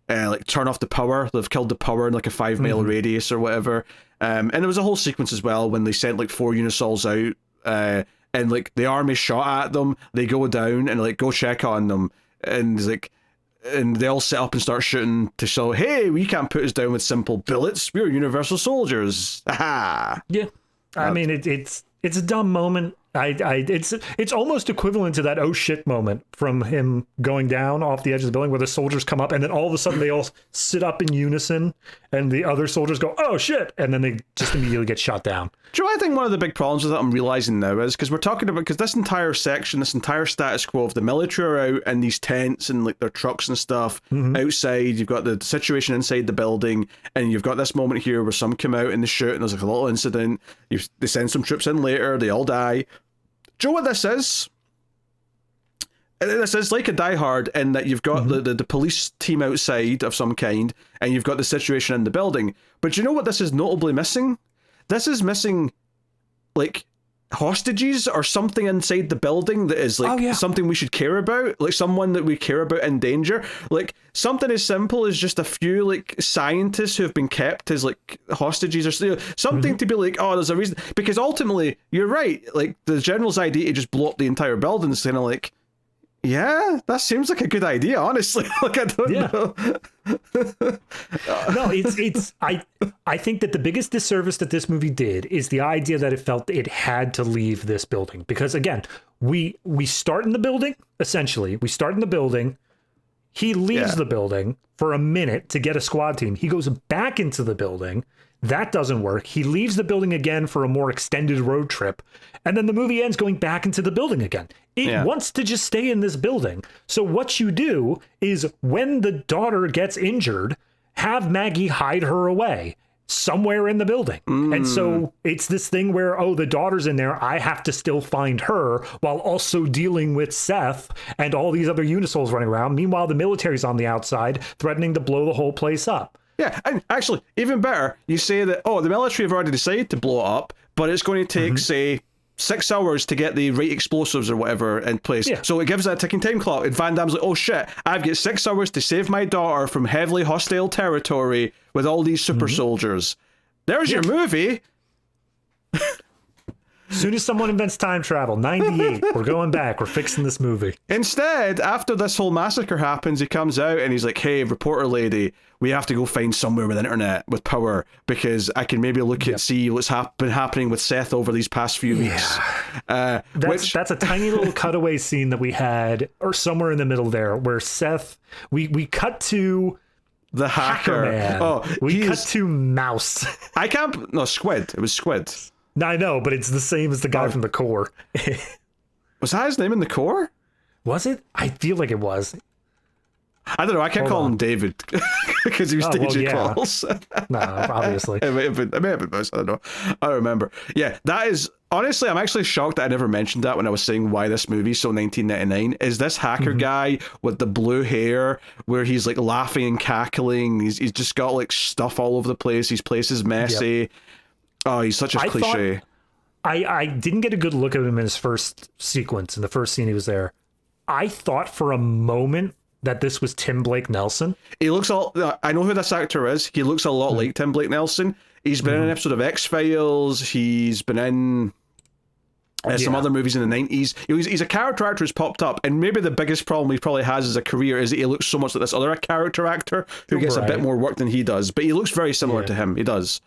Speaker 1: like turn off the power. They've killed the power in like a 5-mile radius or whatever. And there was a whole sequence as well when they sent like 4 unisols out, and like the army shot at them. They go down and like go check on them, and they all set up and start shooting to show, hey, we can't put us down with simple bullets. We're Universal soldiers. Aha.
Speaker 2: Yeah, I mean it's a dumb moment. It's almost equivalent to that oh shit moment from him going down off the edge of the building where the soldiers come up and then all of a sudden they all sit up in unison and the other soldiers go, oh shit, and then they just immediately get shot down.
Speaker 1: Do you know what I think one of the big problems that I'm realizing now is because we're talking about, because this entire section, this entire status quo of the military are out in these tents and like their trucks and stuff outside. You've got the situation inside the building, and you've got this moment here where some come out and they shoot and there's like a little incident. They send some troops in later, they all die. Do you know what this is? This is like a Die Hard in that you've got the police team outside of some kind, and you've got the situation in the building. But do you know what this is notably missing? This is missing, like, hostages or something inside the building that is like something we should care about, like someone that we care about in danger, like something as simple as just a few like scientists who have been kept as like hostages or something to be like, oh, there's a reason, because ultimately you're right, like the general's idea to just blow up the entire building is kind of like, yeah, that seems like a good idea, honestly. Like, I don't know.
Speaker 2: No, I think that the biggest disservice that this movie did is the idea that it felt it had to leave this building. Because again, we start in the building, essentially. We start in the building. He leaves the building for a minute to get a squad team. He goes back into the building. That doesn't work. He leaves the building again for a more extended road trip. And then the movie ends going back into the building again. It wants to just stay in this building. So what you do is when the daughter gets injured, have Maggie hide her away somewhere in the building. And so it's this thing where, oh, the daughter's in there. I have to still find her while also dealing with Seth and all these other Unisols running around. Meanwhile, the military's on the outside threatening to blow the whole place up.
Speaker 1: Yeah, and actually, even better, you say that, oh, the military have already decided to blow it up, but it's going to take, say, 6 hours to get the right explosives or whatever in place. Yeah. So it gives that ticking time clock. And Van Damme's like, oh shit, I've got 6 hours to save my daughter from heavily hostile territory with all these super soldiers. There's your movie.
Speaker 2: As soon as someone invents time travel, 98, we're going back. We're fixing this movie.
Speaker 1: Instead, after this whole massacre happens, he comes out and he's like, hey, reporter lady, we have to go find somewhere with internet, with power, because I can maybe look at, see what's been happening with Seth over these past few weeks.
Speaker 2: That's a tiny little cutaway scene that we had, or somewhere in the middle there, where Seth, we cut to...
Speaker 1: the hacker. Man.
Speaker 2: Oh, we cut to Mouse.
Speaker 1: Squid. It was Squid.
Speaker 2: No, I know, but it's the same as the guy from the Core.
Speaker 1: Was that his name in the Core?
Speaker 2: Was it? I feel like it was.
Speaker 1: I don't know. I can't call him David because he was DJ Calls.
Speaker 2: No, obviously.
Speaker 1: It may have been Mouse. I don't know. I don't remember. Yeah, that is... Honestly, I'm actually shocked that I never mentioned that when I was saying why this movie's so 1999. Is this hacker guy with the blue hair where he's like laughing and cackling? He's just got like stuff all over the place. His place is messy. Yep. Oh, he's such a cliche.
Speaker 2: I didn't get a good look at him in his first sequence, in the first scene he was there. I thought for a moment that this was Tim Blake Nelson.
Speaker 1: He looks I know who this actor is. He looks a lot like Tim Blake Nelson. He's been in an episode of X-Files. He's been in... Some other movies in the 90s. He's a character actor who's popped up, and maybe the biggest problem he probably has as a career is that he looks so much like this other character actor who gets a bit more work than he does, but he looks very similar to him. He does.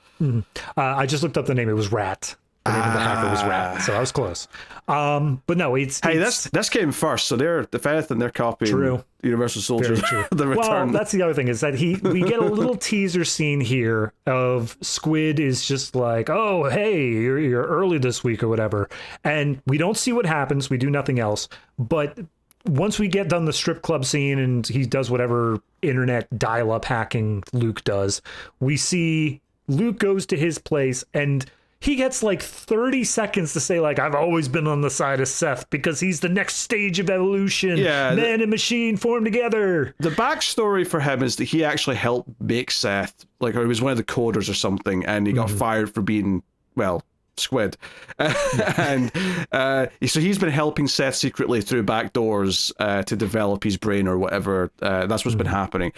Speaker 2: I just looked up the name. It was Rat. The name of the hacker was Rat, so I was close. But no, it's
Speaker 1: this came first, so they're if anything they're copying Universal Soldier. The Return.
Speaker 2: Well, that's the other thing is that we get a little teaser scene here of Squid is just like, oh hey, you're early this week or whatever, and we don't see what happens. We do nothing else, but once we get done the strip club scene and he does whatever internet dial-up hacking Luke does, we see Luke goes to his place and he gets like 30 seconds to say, like, I've always been on the side of Seth because he's the next stage of evolution. Yeah, man and machine form together.
Speaker 1: The backstory for him is that he actually helped make Seth, like, or he was one of the coders or something, and he got fired for being, well, Squid. And so he's been helping Seth secretly through back doors to develop his brain or whatever. That's what's been happening.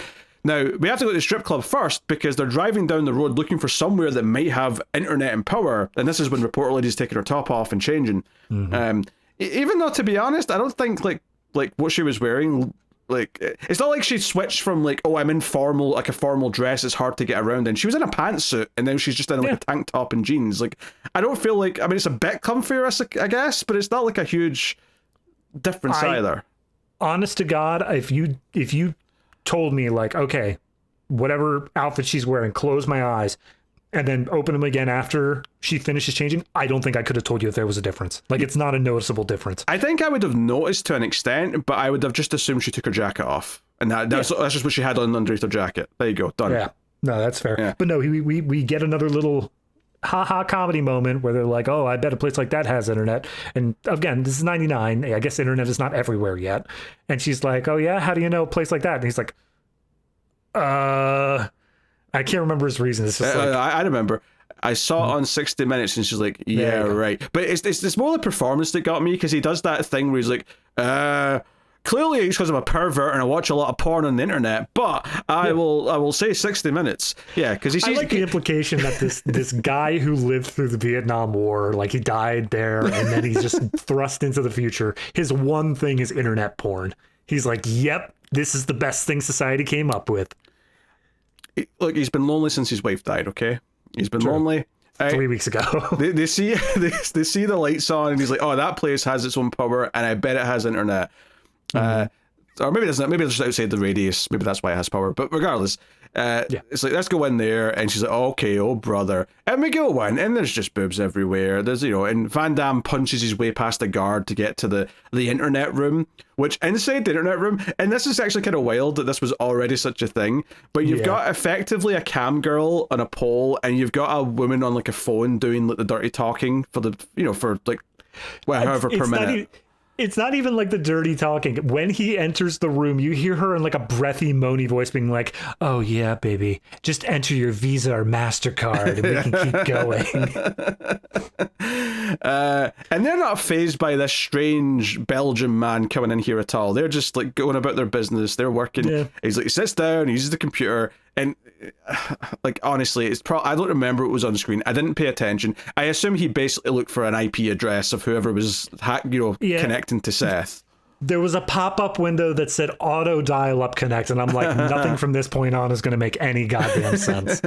Speaker 1: Now, we have to go to the strip club first because they're driving down the road looking for somewhere that might have internet and power. And this is when Reporter Lady's taking her top off and changing. Even though, to be honest, I don't think like what she was wearing, like, it's not like she switched from like, oh, I'm in formal, like a formal dress, it's hard to get around in. She was in a pantsuit and now she's just in like a tank top and jeans. Like, I don't feel like, I mean, it's a bit comfier, I guess, but it's not like a huge difference either.
Speaker 2: Honest to God, if you told me, like, okay, whatever outfit she's wearing, close my eyes and then open them again after she finishes changing, I don't think I could have told you if there was a difference. Like, it's not a noticeable difference.
Speaker 1: I think I would have noticed to an extent, but I would have just assumed she took her jacket off, and that's just what she had on underneath her jacket. There you go, done.
Speaker 2: Yeah, no, that's fair. Yeah. But no, we get another little ha-ha comedy moment where they're like, oh, I bet a place like that has internet. And again, this is 99. I guess internet is not everywhere yet. And she's like, oh yeah, how do you know a place like that? And he's like, I can't remember his reason. It's just like,
Speaker 1: I remember. I saw it on 60 Minutes and she's like, yeah, right. But it's more the performance that got me, because he does that thing where he's like, clearly it's because I'm a pervert and I watch a lot of porn on the internet, but I will say 60 Minutes. Yeah, because
Speaker 2: I like the implication that this guy who lived through the Vietnam War, like he died there and then he's just thrust into the future. His one thing is internet porn. He's like, yep, this is the best thing society came up with.
Speaker 1: Look, he's been lonely since his wife died, okay? He's been lonely.
Speaker 2: 3 weeks ago.
Speaker 1: they see the lights on and he's like, oh, that place has its own power and I bet it has internet. Or maybe it doesn't. Maybe it's just outside the radius. Maybe that's why it has power. But regardless, it's like, let's go in there. And she's like, oh, okay, oh brother. And we go in, and there's just boobs everywhere. There's, and Van Damme punches his way past the guard to get to the internet room. Which inside the internet room, and this is actually kind of wild that this was already such a thing. But you've got effectively a cam girl on a pole, and you've got a woman on like a phone doing like the dirty talking for the for like however per minute.
Speaker 2: It's not even like the dirty talking. When he enters the room, you hear her in like a breathy, moany voice being like, oh yeah, baby, just enter your Visa or MasterCard and we can keep going.
Speaker 1: And they're not fazed by this strange Belgian man coming in here at all. They're just like going about their business. They're working. Yeah. He's like, he sits down, he uses the computer, and like, honestly, I don't remember it was on screen. I didn't pay attention. I assume he basically looked for an IP address of whoever was connecting to Seth.
Speaker 2: There was a pop-up window that said auto dial-up connect, and I'm like, nothing from this point on is going to make any goddamn sense.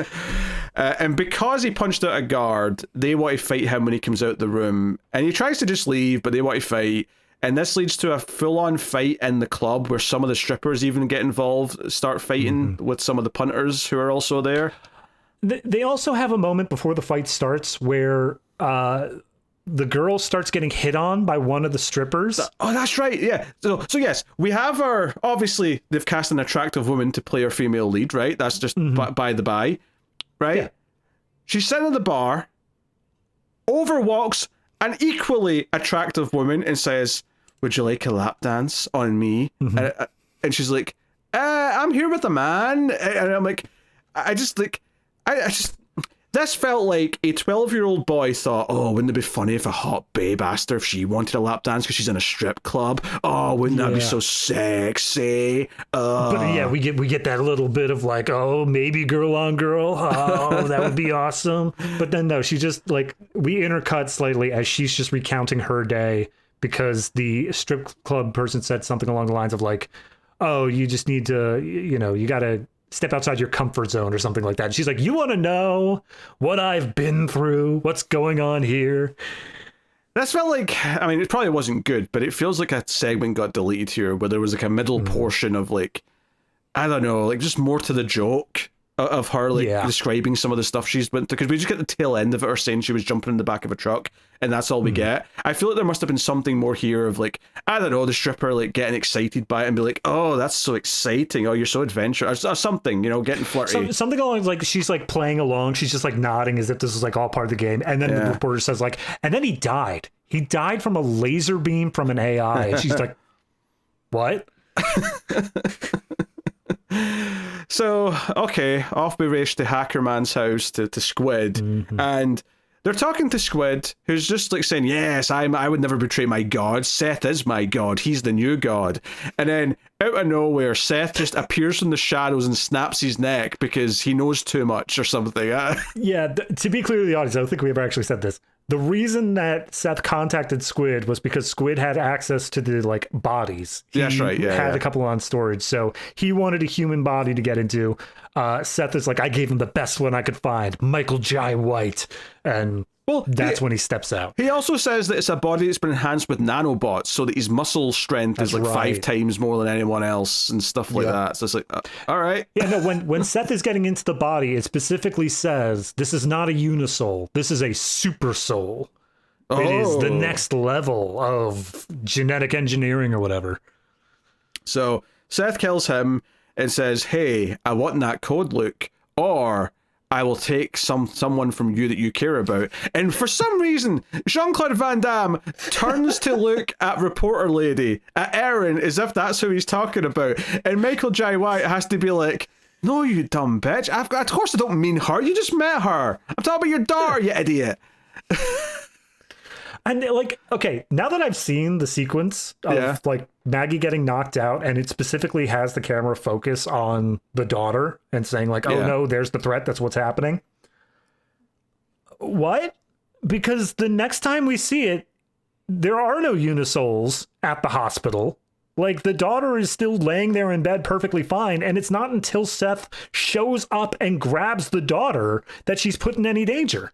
Speaker 1: And because he punched out a guard, they want to fight him when he comes out the room. And he tries to just leave, but they want to fight. And this leads to a full-on fight in the club where some of the strippers even get involved, start fighting with some of the punters who are also there.
Speaker 2: They also have a moment before the fight starts where the girl starts getting hit on by one of the strippers.
Speaker 1: Oh, that's right. Yeah. So yes, we have our, obviously they've cast an attractive woman to play our female lead, right? That's just by the by, right? Yeah. She's sitting at the bar, overwalks an equally attractive woman and says, would you like a lap dance on me? And she's like, I'm here with a man. And I'm like, I just This felt like a 12-year-old boy thought, oh, wouldn't it be funny if a hot babe asked her if she wanted a lap dance because she's in a strip club? Oh, wouldn't that be so sexy?
Speaker 2: But yeah, we get that little bit of like, oh, maybe girl on girl. Oh, that would be awesome. But then no, she just like, we intercut slightly as she's just recounting her day because the strip club person said something along the lines of like, oh, you just need to, you got to step outside your comfort zone or something like that. And she's like, you want to know what I've been through? What's going on here?
Speaker 1: This felt like, I mean, it probably wasn't good, but it feels like a segment got deleted here where there was like a middle portion of like, I don't know, like just more to the joke of her like describing some of the stuff she's been through, because we just get the tail end of it, her saying she was jumping in the back of a truck, and that's all we get. I feel like there must have been something more here of like, I don't know, the stripper like getting excited by it and be like, oh, that's so exciting, oh, you're so adventurous, or something, getting flirty.
Speaker 2: Something along like she's like playing along, she's just like nodding as if this is like all part of the game, and then the reporter says like, and then he died from a laser beam from an AI, and she's like, what?
Speaker 1: So, okay, off we race to Hacker Man's house to Squid, and they're talking to Squid, who's just like saying, yes, I would never betray my god. Seth is my god. He's the new god. And then, out of nowhere, Seth just appears from the shadows and snaps his neck because he knows too much or something.
Speaker 2: Yeah, to be clear to the audience, I don't think we ever actually said this. The reason that Seth contacted Squid was because Squid had access to the like bodies.
Speaker 1: That's right. Yeah,
Speaker 2: had a couple on storage, so he wanted a human body to get into. Seth is like, I gave him the best one I could find, Michael Jai White, and that's when he steps out.
Speaker 1: He also says that it's a body that's been enhanced with nanobots, so that his muscle strength is like 5 times more than anyone else and stuff like that. So it's like, all right.
Speaker 2: Yeah, no, when Seth is getting into the body, it specifically says, this is not a unisoul. This is a super soul. It is the next level of genetic engineering or whatever.
Speaker 1: So Seth kills him and says, hey, I want that code, Luke, or I will take someone from you that you care about. And for some reason, Jean-Claude Van Damme turns to look at reporter lady, at Erin, as if that's who he's talking about. And Michael Jai White has to be like, no, you dumb bitch. Of course I don't mean her. You just met her. I'm talking about your daughter, you idiot.
Speaker 2: And like, okay, now that I've seen the sequence of like Maggie getting knocked out, and it specifically has the camera focus on the daughter and saying like, oh no, there's the threat. That's what's happening. What? Because the next time we see it, there are no unisouls at the hospital. Like, the daughter is still laying there in bed perfectly fine, and it's not until Seth shows up and grabs the daughter that she's put in any danger.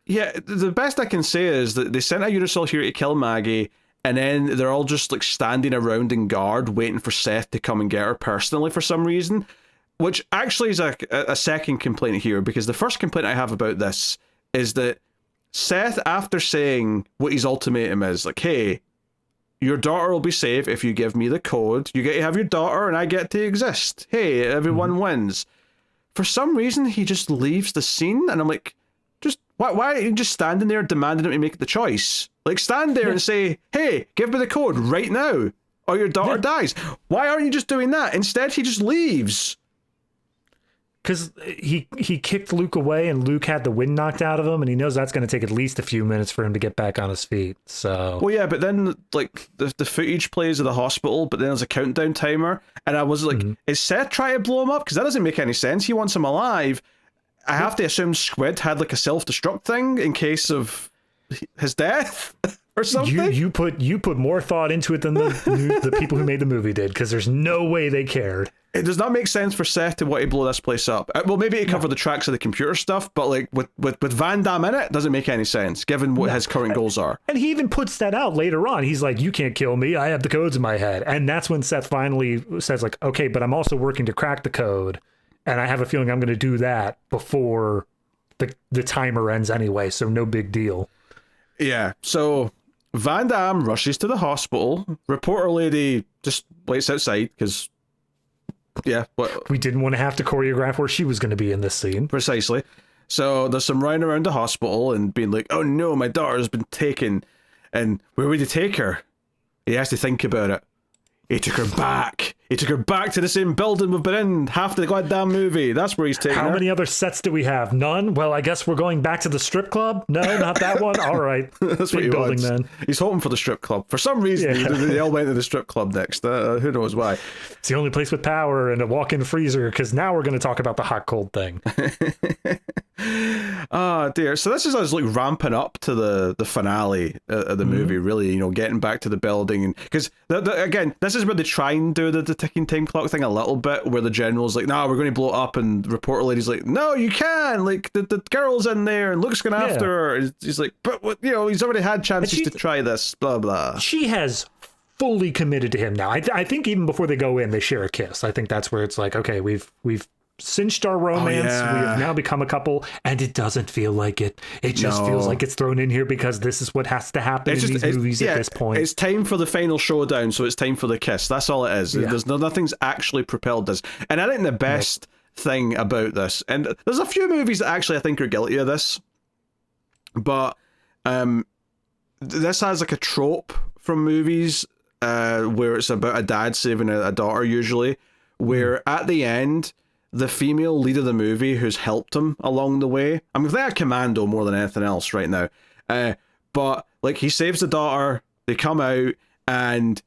Speaker 1: Yeah, the best I can say is that they sent a Unisoul here to kill Maggie, and then they're all just like standing around in guard waiting for Seth to come and get her personally for some reason, which actually is a second complaint here, because the first complaint I have about this is that Seth, after saying what his ultimatum is, like, hey, your daughter will be safe if you give me the code, you get to have your daughter and I get to exist, hey, everyone wins. For some reason, he just leaves the scene, and I'm like, Why are you just standing there demanding him to make the choice? Like, stand there and say, hey, give me the code right now, or your daughter dies. Why aren't you just doing that? Instead, he just leaves.
Speaker 2: Because he kicked Luke away, and Luke had the wind knocked out of him, and he knows that's going to take at least a few minutes for him to get back on his feet. So, well,
Speaker 1: yeah, but then like the footage plays of the hospital, but then there's a countdown timer, and I was like, is Seth trying to blow him up? Because that doesn't make any sense. He wants him alive. I have to assume Squid had like a self-destruct thing in case of his death or something.
Speaker 2: You put more thought into it than the people who made the movie did, because there's no way they cared.
Speaker 1: It does not make sense for Seth to want to blow this place up. Well, maybe to cover the tracks of the computer stuff, but like with Van Damme in it, doesn't make any sense given what his current goals are.
Speaker 2: And he even puts that out later on. He's like, you can't kill me. I have the codes in my head. And that's when Seth finally says like, okay, but I'm also working to crack the code. And I have a feeling I'm going to do that before the timer ends anyway, so no big deal.
Speaker 1: Yeah, so Van Damme rushes to the hospital. Reporter lady just waits outside because,
Speaker 2: we didn't want to have to choreograph where she was going to be in this scene.
Speaker 1: Precisely. So there's some running around the hospital and being like, oh no, my daughter's been taken. And where would he take her? He has to think about it. He took her back He took her back to the same building we've been in half the goddamn movie. That's where he's taking her.
Speaker 2: How many other sets do we have? None? Well, I guess we're going back to the strip club? No, not that one? All right.
Speaker 1: That's
Speaker 2: Big
Speaker 1: what he
Speaker 2: building
Speaker 1: wants.
Speaker 2: then.
Speaker 1: He's hoping for the strip club. For some reason, they all went to the strip club next. Who knows why.
Speaker 2: It's the only place with power and a walk-in freezer, because now we're going to talk about the hot cold thing.
Speaker 1: Oh dear. So this is us like ramping up to the finale of the movie, really, you know, getting back to the building. And because again, this is where they try and do the ticking time clock thing a little bit, where the general's like, no, we're going to blow it up, and reporter lady's like, no, you can, like the girl's in there and Luke's going after her. And he's like, but what, you know, he's already had chances to try this, blah blah.
Speaker 2: She has fully committed to him now. I think even before they go in, they share a kiss. I think that's where it's like, okay, we've cinched our romance. We have now become a couple, and it doesn't feel like it. It just feels like it's thrown in here because this is what has to happen in these movies at this point.
Speaker 1: It's time for the final showdown, so it's time for the kiss. That's all it is. There's nothing's actually propelled this. And I think the best thing about this, and there's a few movies that actually I think are guilty of this, but this has like a trope from movies where it's about a dad saving a daughter, usually, where at the end, the female lead of the movie who's helped him along the way. I'm thinking of Commando more than anything else right now. But like he saves the daughter, they come out, and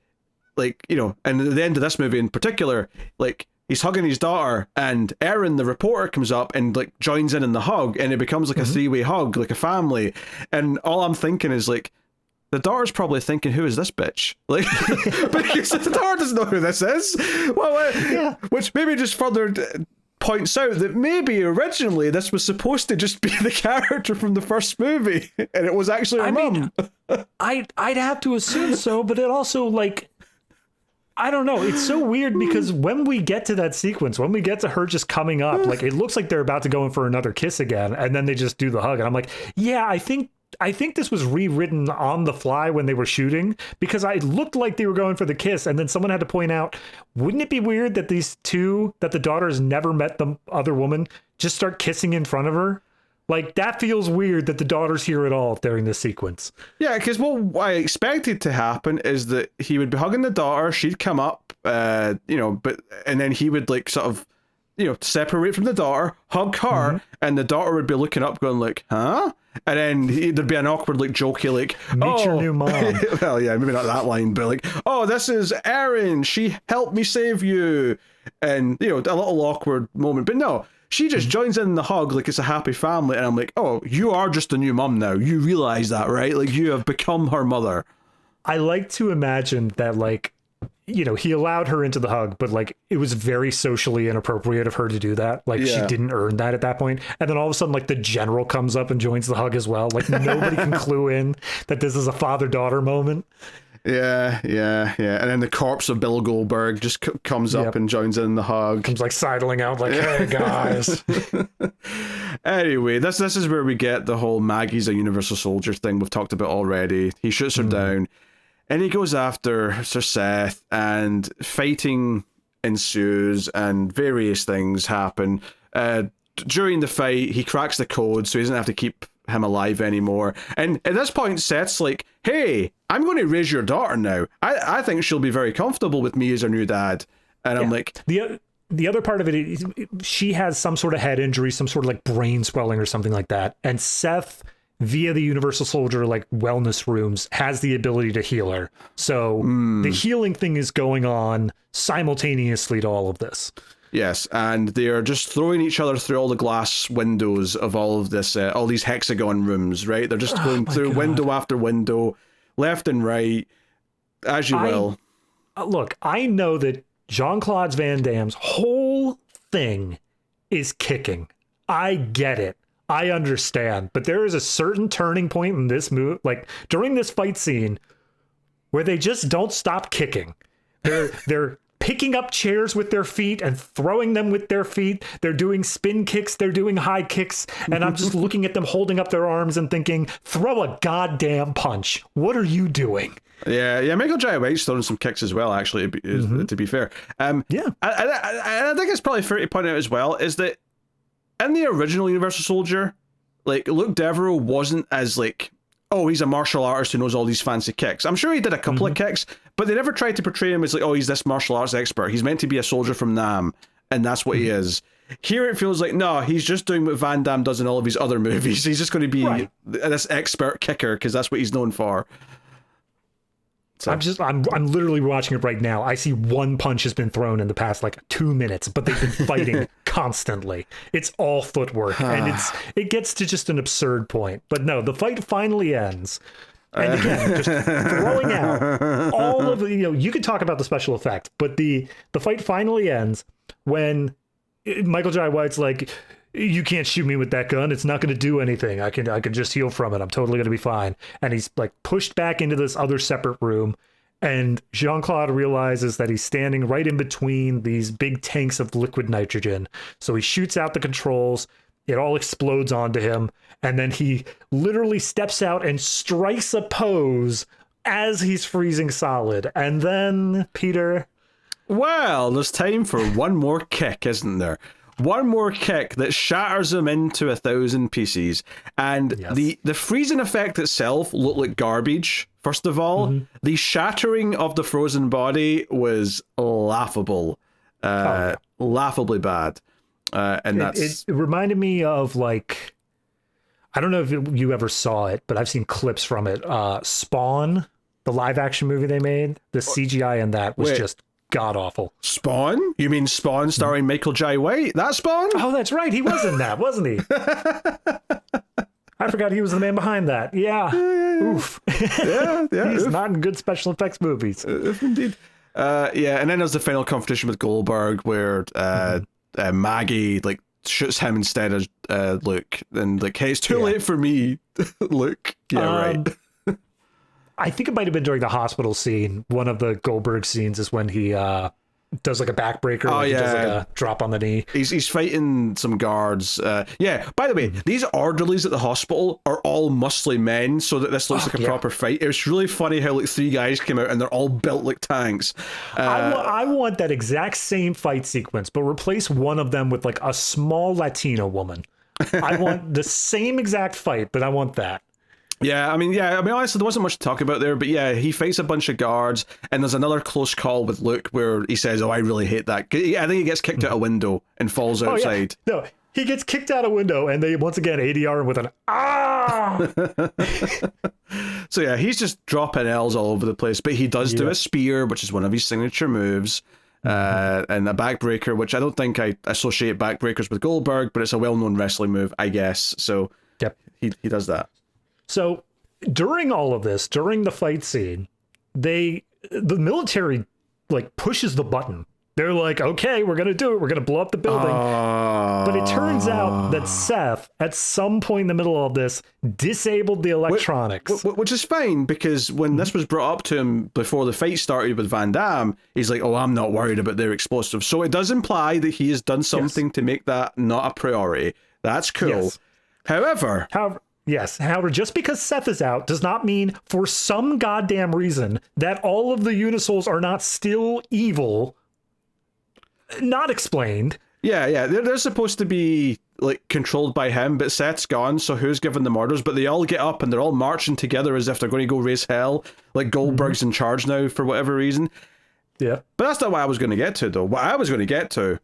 Speaker 1: like, you know, and at the end of this movie in particular, like he's hugging his daughter, and Erin, the reporter, comes up and like joins in the hug, and it becomes like a three-way hug, like a family. And all I'm thinking is like, the daughter's probably thinking, who is this bitch? Like, because the daughter doesn't know who this is. Well, which maybe just further points out that maybe originally this was supposed to just be the character from the first movie, and it was actually her mum.
Speaker 2: I'd have to assume so, but it also, like, I don't know. It's so weird because when we get to that sequence, when we get to her just coming up, like, it looks like they're about to go in for another kiss again, and then they just do the hug, and I'm like, yeah, I think this was rewritten on the fly when they were shooting, because it looked like they were going for the kiss, and then someone had to point out, wouldn't it be weird that these two, that the daughter has never met the other woman, just start kissing in front of her? Like, that feels weird that the daughter's here at all during this sequence.
Speaker 1: Yeah, because what I expected to happen is that he would be hugging the daughter, she'd come up, and then he would like sort of, separate from the daughter, hug her, and the daughter would be looking up going like, huh? And then there'd be an awkward, like, jokey, like,
Speaker 2: meet your new mom.
Speaker 1: Well, yeah, maybe not that line, but like, oh, this is Erin. She helped me save you. And, a little awkward moment. But no, she just joins in the hug like it's a happy family. And I'm like, oh, you are just a new mom now. You realize that, right? Like, you have become her mother.
Speaker 2: I like to imagine that, like, he allowed her into the hug, but like it was very socially inappropriate of her to do that. Like she didn't earn that at that point. And then all of a sudden, like the general comes up and joins the hug as well. Like nobody can clue in that this is a father-daughter moment.
Speaker 1: Yeah. And then the corpse of Bill Goldberg just comes up and joins in the hug.
Speaker 2: Comes like sidling out like, hey guys.
Speaker 1: Anyway, this is where we get the whole Maggie's a Universal Soldier thing we've talked about already. He shoots her down. And he goes after Sir Seth, and fighting ensues, and various things happen. During the fight, he cracks the code, so he doesn't have to keep him alive anymore. And at this point, Seth's like, hey, I'm going to raise your daughter now. I think she'll be very comfortable with me as her new dad. And I'm like...
Speaker 2: The other part of it is she has some sort of head injury, some sort of like brain swelling or something like that. And Seth, via the Universal Soldier like wellness rooms, has the ability to heal her. So the healing thing is going on simultaneously to all of this.
Speaker 1: Yes, and they're just throwing each other through all the glass windows of all of this, all these hexagon rooms, right? They're just going through window after window, left and right, as you will.
Speaker 2: Look, I know that Jean-Claude Van Damme's whole thing is kicking. I get it. I understand, but there is a certain turning point in this move, like during this fight scene, where they just don't stop kicking. They're picking up chairs with their feet and throwing them with their feet. They're doing spin kicks. They're doing high kicks. And I'm just looking at them holding up their arms and thinking, throw a goddamn punch. What are you doing?
Speaker 1: Yeah. Michael Jai White's throwing some kicks as well, actually, to be fair. I think it's probably fair to point out as well is that in the original Universal Soldier, like, Luke Devereaux wasn't as, like, oh, he's a martial artist who knows all these fancy kicks. I'm sure he did a couple of kicks, but they never tried to portray him as like, oh, he's this martial arts expert. He's meant to be a soldier from Nam, and that's what he is. Here it feels like, no, he's just doing what Van Damme does in all of his other movies. He's just going to be this expert kicker because that's what he's known for. So.
Speaker 2: I'm literally watching it right now. I see one punch has been thrown in the past like 2 minutes, but they've been fighting constantly. It's all footwork, and it gets to just an absurd point. But no, the fight finally ends. And again, just throwing out all of the, you could talk about the special effects, but the fight finally ends when Michael Jai White's like, you can't shoot me with that gun. It's not going to do anything. I can just heal from it. I'm totally going to be fine. And he's like pushed back into this other separate room. And Jean-Claude realizes that he's standing right in between these big tanks of liquid nitrogen. So he shoots out the controls. It all explodes onto him. And then he literally steps out and strikes a pose as he's freezing solid. And then, Peter...
Speaker 1: Well, there's time for one more kick, isn't there? One more kick that shatters him into 1,000 pieces. And the freezing effect itself looked like garbage, first of all. The shattering of the frozen body was laughable. Laughably bad. And
Speaker 2: it reminded me of, like, I don't know if you ever saw it, but I've seen clips from it. Spawn, the live action movie they made, the CGI in that was just god-awful.
Speaker 1: Spawn? You mean Spawn starring Michael Jai White? That Spawn?
Speaker 2: Oh, that's right. He was in that, wasn't he? I forgot he was the man behind that. Yeah. Oof. He's not in good special effects movies.
Speaker 1: Indeed. And then there's the final confrontation with Goldberg where Maggie like shoots him instead of Luke. And like, hey, it's too late for me, Luke. Yeah, right.
Speaker 2: I think it might have been during the hospital scene. One of the Goldberg scenes is when he does like a backbreaker. He does like a drop on the knee.
Speaker 1: He's fighting some guards. By the way, these orderlies at the hospital are all muscly men, so that this looks like a proper fight. It was really funny how like 3 guys came out and they're all built like tanks.
Speaker 2: I want that exact same fight sequence, but replace one of them with like a small Latino woman. I want the same exact fight, but I want that.
Speaker 1: I mean, honestly, there wasn't much to talk about there, but he fights a bunch of guards, and there's another close call with Luke where he says, oh, I really hate that. I think he gets kicked out a window and falls outside.
Speaker 2: No, he gets kicked out a window, and they once again ADR him with an, ah!
Speaker 1: So he's just dropping L's all over the place, but he does do a spear, which is one of his signature moves, and a backbreaker, which I don't think I associate backbreakers with Goldberg, but it's a well-known wrestling move, I guess. So he does that.
Speaker 2: So during all of this, during the fight scene, the military like pushes the button. They're like, okay, we're going to do it. We're going to blow up the building. But it turns out that Seth, at some point in the middle of this, disabled the electronics.
Speaker 1: Which is fine, because when this was brought up to him before the fight started with Van Damme, he's like, oh, I'm not worried about their explosives. So it does imply that he has done something to make that not a priority. That's cool.
Speaker 2: Yes.
Speaker 1: However,
Speaker 2: just because Seth is out does not mean, for some goddamn reason, that all of the Unisouls are not still evil. Not explained.
Speaker 1: They're supposed to be like controlled by him, but Seth's gone, so who's giving them orders? But they all get up and they're all marching together as if they're going to go raise hell. Like Goldberg's in charge now for whatever reason. Yeah. But that's not what I was going to get to, though. What I was going to get to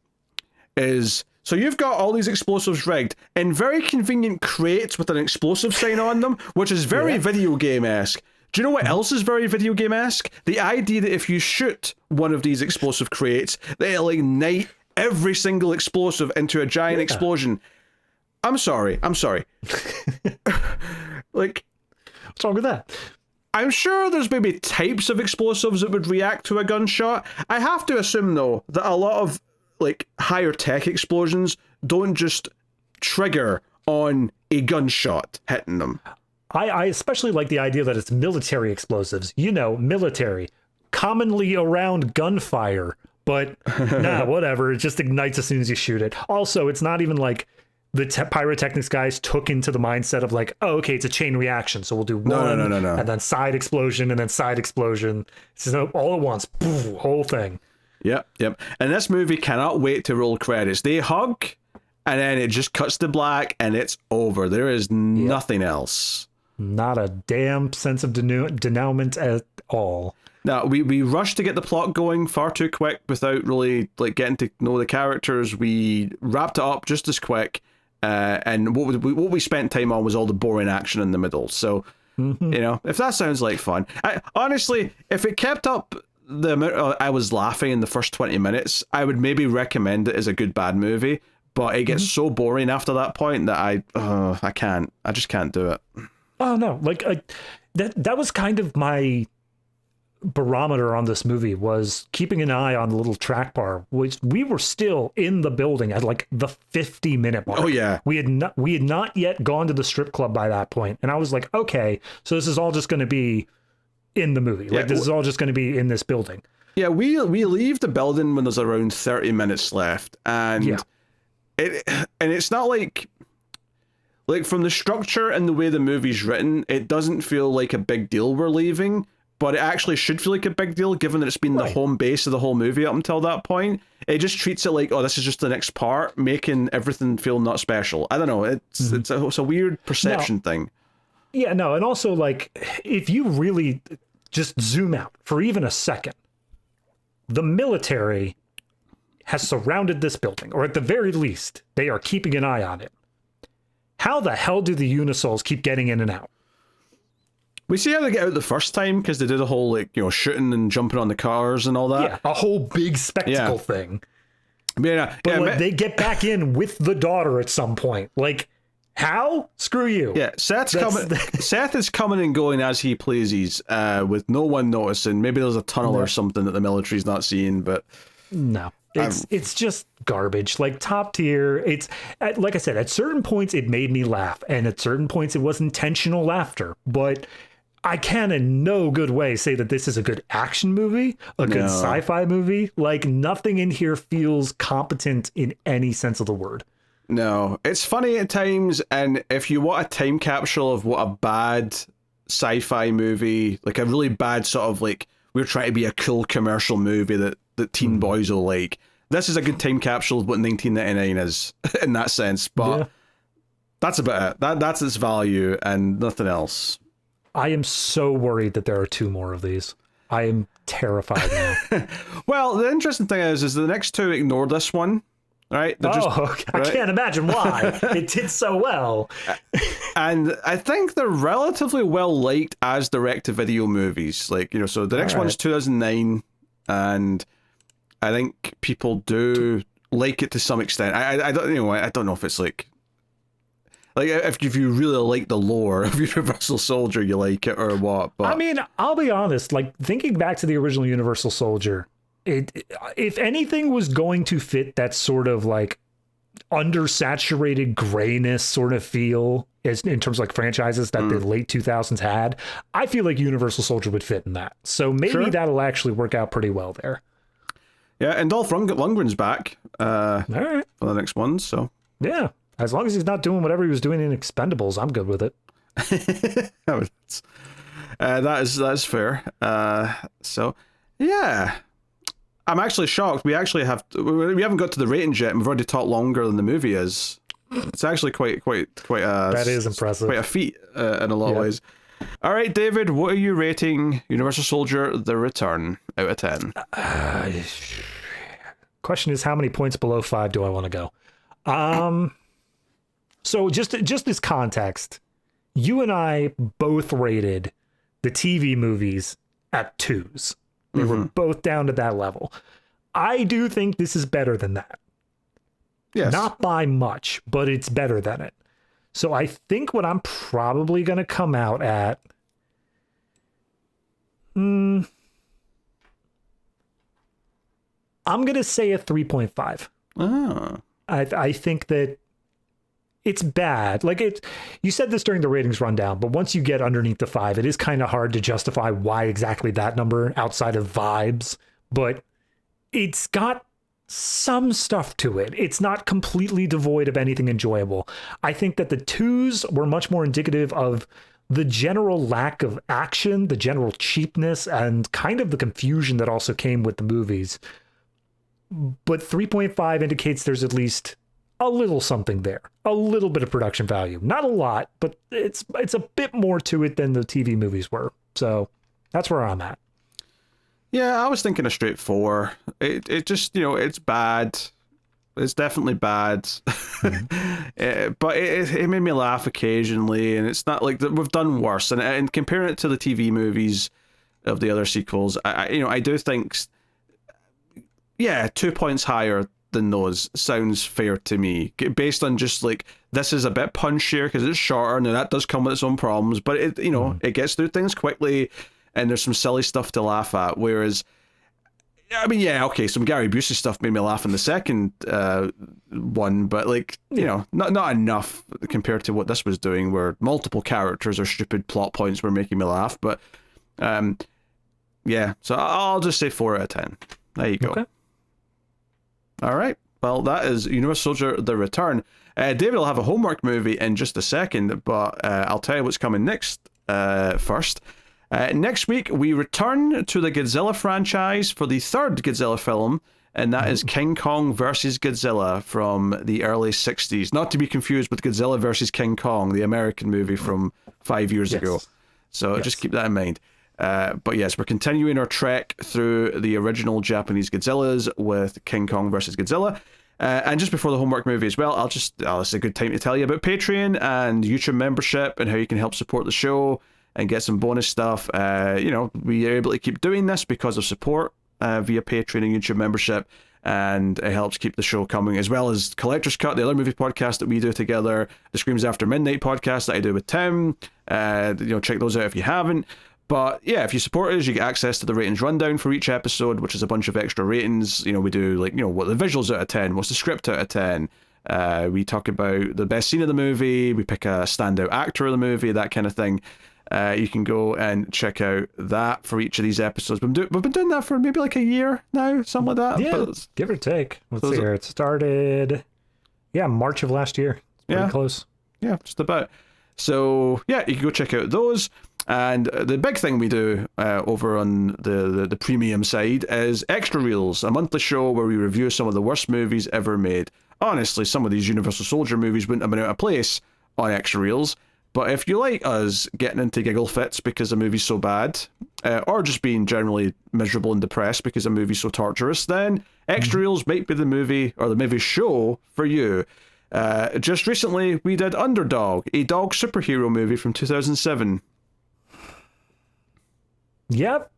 Speaker 1: is... So you've got all these explosives rigged in very convenient crates with an explosive sign on them, which is very video game-esque. Do you know what else is very video game-esque? The idea that if you shoot one of these explosive crates, that it'll ignite every single explosive into a giant explosion. I'm sorry. Like,
Speaker 2: what's wrong with that?
Speaker 1: I'm sure there's maybe types of explosives that would react to a gunshot. I have to assume, though, that a lot of like higher tech explosions don't just trigger on a gunshot hitting them.
Speaker 2: I especially like the idea that it's military explosives. Military, commonly around gunfire, but whatever. It just ignites as soon as you shoot it. Also, it's not even like the pyrotechnics guys took into the mindset of like, oh, okay, it's a chain reaction, so we'll do one,
Speaker 1: no.
Speaker 2: and then side explosion, and then side explosion. So all at once, poof, whole thing.
Speaker 1: Yep. And this movie cannot wait to roll credits. They hug, and then it just cuts to black, and it's over. There is nothing else.
Speaker 2: Not a damn sense of denouement at all.
Speaker 1: Now, we rushed to get the plot going far too quick without really like getting to know the characters. We wrapped it up just as quick, and what we spent time on was all the boring action in the middle. So, you know, if that sounds like fun, honestly, if it kept up the amount I was laughing in the first 20 minutes, I would maybe recommend it as a good bad movie. But it gets so boring after that point that I just can't do it.
Speaker 2: Oh no, like that was kind of my barometer on this movie, was keeping an eye on the little track bar, which we were still in the building at like the 50-minute mark.
Speaker 1: Oh yeah,
Speaker 2: we had not yet gone to the strip club by that point, and I was like, okay, so this is all just going to be in the movie. Like this is all just going to be in this building. Yeah,
Speaker 1: we leave the building when there's around 30 minutes left, and it's not like from the structure and the way the movie's written, it doesn't feel like a big deal we're leaving, but it actually should feel like a big deal given that it's been the home base of the whole movie up until that point. It just treats it like, oh, this is just the next part, making everything feel not special. I don't know. It's a weird perception thing.
Speaker 2: Yeah, no, and also like if you really just zoom out for even a second, the military has surrounded this building, or at the very least, they are keeping an eye on it. How the hell do the Unisouls keep getting in and out?
Speaker 1: We see how they get out the first time, because they did a whole, like, you know, shooting and jumping on the cars and all that.
Speaker 2: Yeah, a whole big spectacle thing.
Speaker 1: But
Speaker 2: they get back in with the daughter at some point. Like, how? Screw you.
Speaker 1: Yeah, Seth is coming and going as he pleases, with no one noticing. Maybe there's a tunnel or something that the military's not seeing, but...
Speaker 2: No. It's just garbage, like top tier. It's like I said, at certain points it made me laugh, and at certain points it was intentional laughter. But I can in no good way say that this is a good action movie, a good sci-fi movie. Like nothing in here feels competent in any sense of the word.
Speaker 1: No, it's funny at times, and if you want a time capsule of what a bad sci-fi movie, like a really bad sort of like we're trying to be a cool commercial movie that teen boys will like. This is a good time capsule of what 1999 is in that sense, but that's about it. That's its value and nothing else.
Speaker 2: I am so worried that there are 2 more of these. I am terrified now.
Speaker 1: Well, the interesting thing is the next 2 ignore this one, right?
Speaker 2: I can't imagine why. It did so well.
Speaker 1: And I think they're relatively well liked as direct-to-video movies. Like, you know, so the next one's 2009, and I think people do like it to some extent. I don't know if it's like if you really like the lore of Universal Soldier, you like it or what. But
Speaker 2: I mean, I'll be honest. Like thinking back to the original Universal Soldier, if anything was going to fit that sort of like undersaturated grayness sort of feel in terms of like franchises that the late 2000s had, I feel like Universal Soldier would fit in that. So maybe that'll actually work out pretty well there.
Speaker 1: Yeah, and Dolph Lundgren's back
Speaker 2: all right,
Speaker 1: for the next one, so...
Speaker 2: Yeah, as long as he's not doing whatever he was doing in Expendables, I'm good with it.
Speaker 1: That is fair. So, yeah. I'm actually shocked. We haven't got to the ratings yet, and we've already talked longer than the movie is. It's actually quite
Speaker 2: that is impressive.
Speaker 1: Quite a feat in a lot of ways. All right, David, what are you rating Universal Soldier: The Return out of 10?
Speaker 2: Question is, how many points below 5 do I want to go? So just as context, you and I both rated the TV movies at 2s. They were both down to that level. I do think this is better than that.
Speaker 1: Yes.
Speaker 2: Not by much, but it's better than it. So I think what I'm probably going to come out at... I'm going to say a 3.5.
Speaker 1: Oh.
Speaker 2: I think that it's bad. Like you said this during the ratings rundown, but once you get underneath the 5, it is kind of hard to justify why exactly that number outside of vibes, but it's got some stuff to it. It's not completely devoid of anything enjoyable. I think that the 2s were much more indicative of the general lack of action, the general cheapness, and kind of the confusion that also came with the movies. But 3.5 indicates there's at least a little something there, a little bit of production value. Not a lot, but it's a bit more to it than the TV movies were. So that's where I'm at.
Speaker 1: Yeah, I was thinking a straight 4. It just, it's bad. It's definitely bad. But it made me laugh occasionally, and it's not like that we've done worse. And comparing it to the TV movies of the other sequels, I do think, 2 points higher than those sounds fair to me, based on just like, this is a bit punchier because it's shorter, and that does come with its own problems, but it gets through things quickly, and there's some silly stuff to laugh at. Whereas, some Gary Busey stuff made me laugh in the second one, but not enough compared to what this was doing, where multiple characters or stupid plot points were making me laugh. But so I'll just say 4 out of 10. There you go.
Speaker 2: Okay.
Speaker 1: All right. Well, that is Universal Soldier: The Return. David will have a homework movie in just a second, but I'll tell you what's coming next first. Next week, we return to the Godzilla franchise for the third Godzilla film, and that is King Kong versus Godzilla from the early 60s. Not to be confused with Godzilla versus King Kong, the American movie from 5 years ago. So just keep that in mind. But yes, we're continuing our trek through the original Japanese Godzillas with King Kong versus Godzilla. And just before the homework movie as well, this is a good time to tell you about Patreon and YouTube membership and how you can help support the show and get some bonus stuff. We are able to keep doing this because of support via Patreon and YouTube membership, and it helps keep the show coming, as well as Collector's Cut, the other movie podcast that we do together, the Screams After Midnight podcast that I do with Tim. Check those out if you haven't. But yeah, if you support us, you get access to the ratings rundown for each episode, which is a bunch of extra ratings. We do what the visuals out of 10, what's the script out of 10. We talk about the best scene of the movie, we pick a standout actor of the movie, that kind of thing. You can go and check out that for each of these episodes. We've been doing that for maybe like a year now, something like that.
Speaker 2: Yeah, give or take. Let's see here. It started, March of last year. It's pretty close. Yeah,
Speaker 1: just about. So yeah, you can go check out those. And the big thing we do over on the premium side is Extra Reels, a monthly show where we review some of the worst movies ever made. Honestly, some of these Universal Soldier movies wouldn't have been out of place on Extra Reels. But if you like us getting into giggle fits because a movie's so bad, or just being generally miserable and depressed because a movie's so torturous, then Extra Reels might be the movie or the movie show for you. Just recently, we did Underdog, a dog superhero movie from 2007.
Speaker 2: Yep.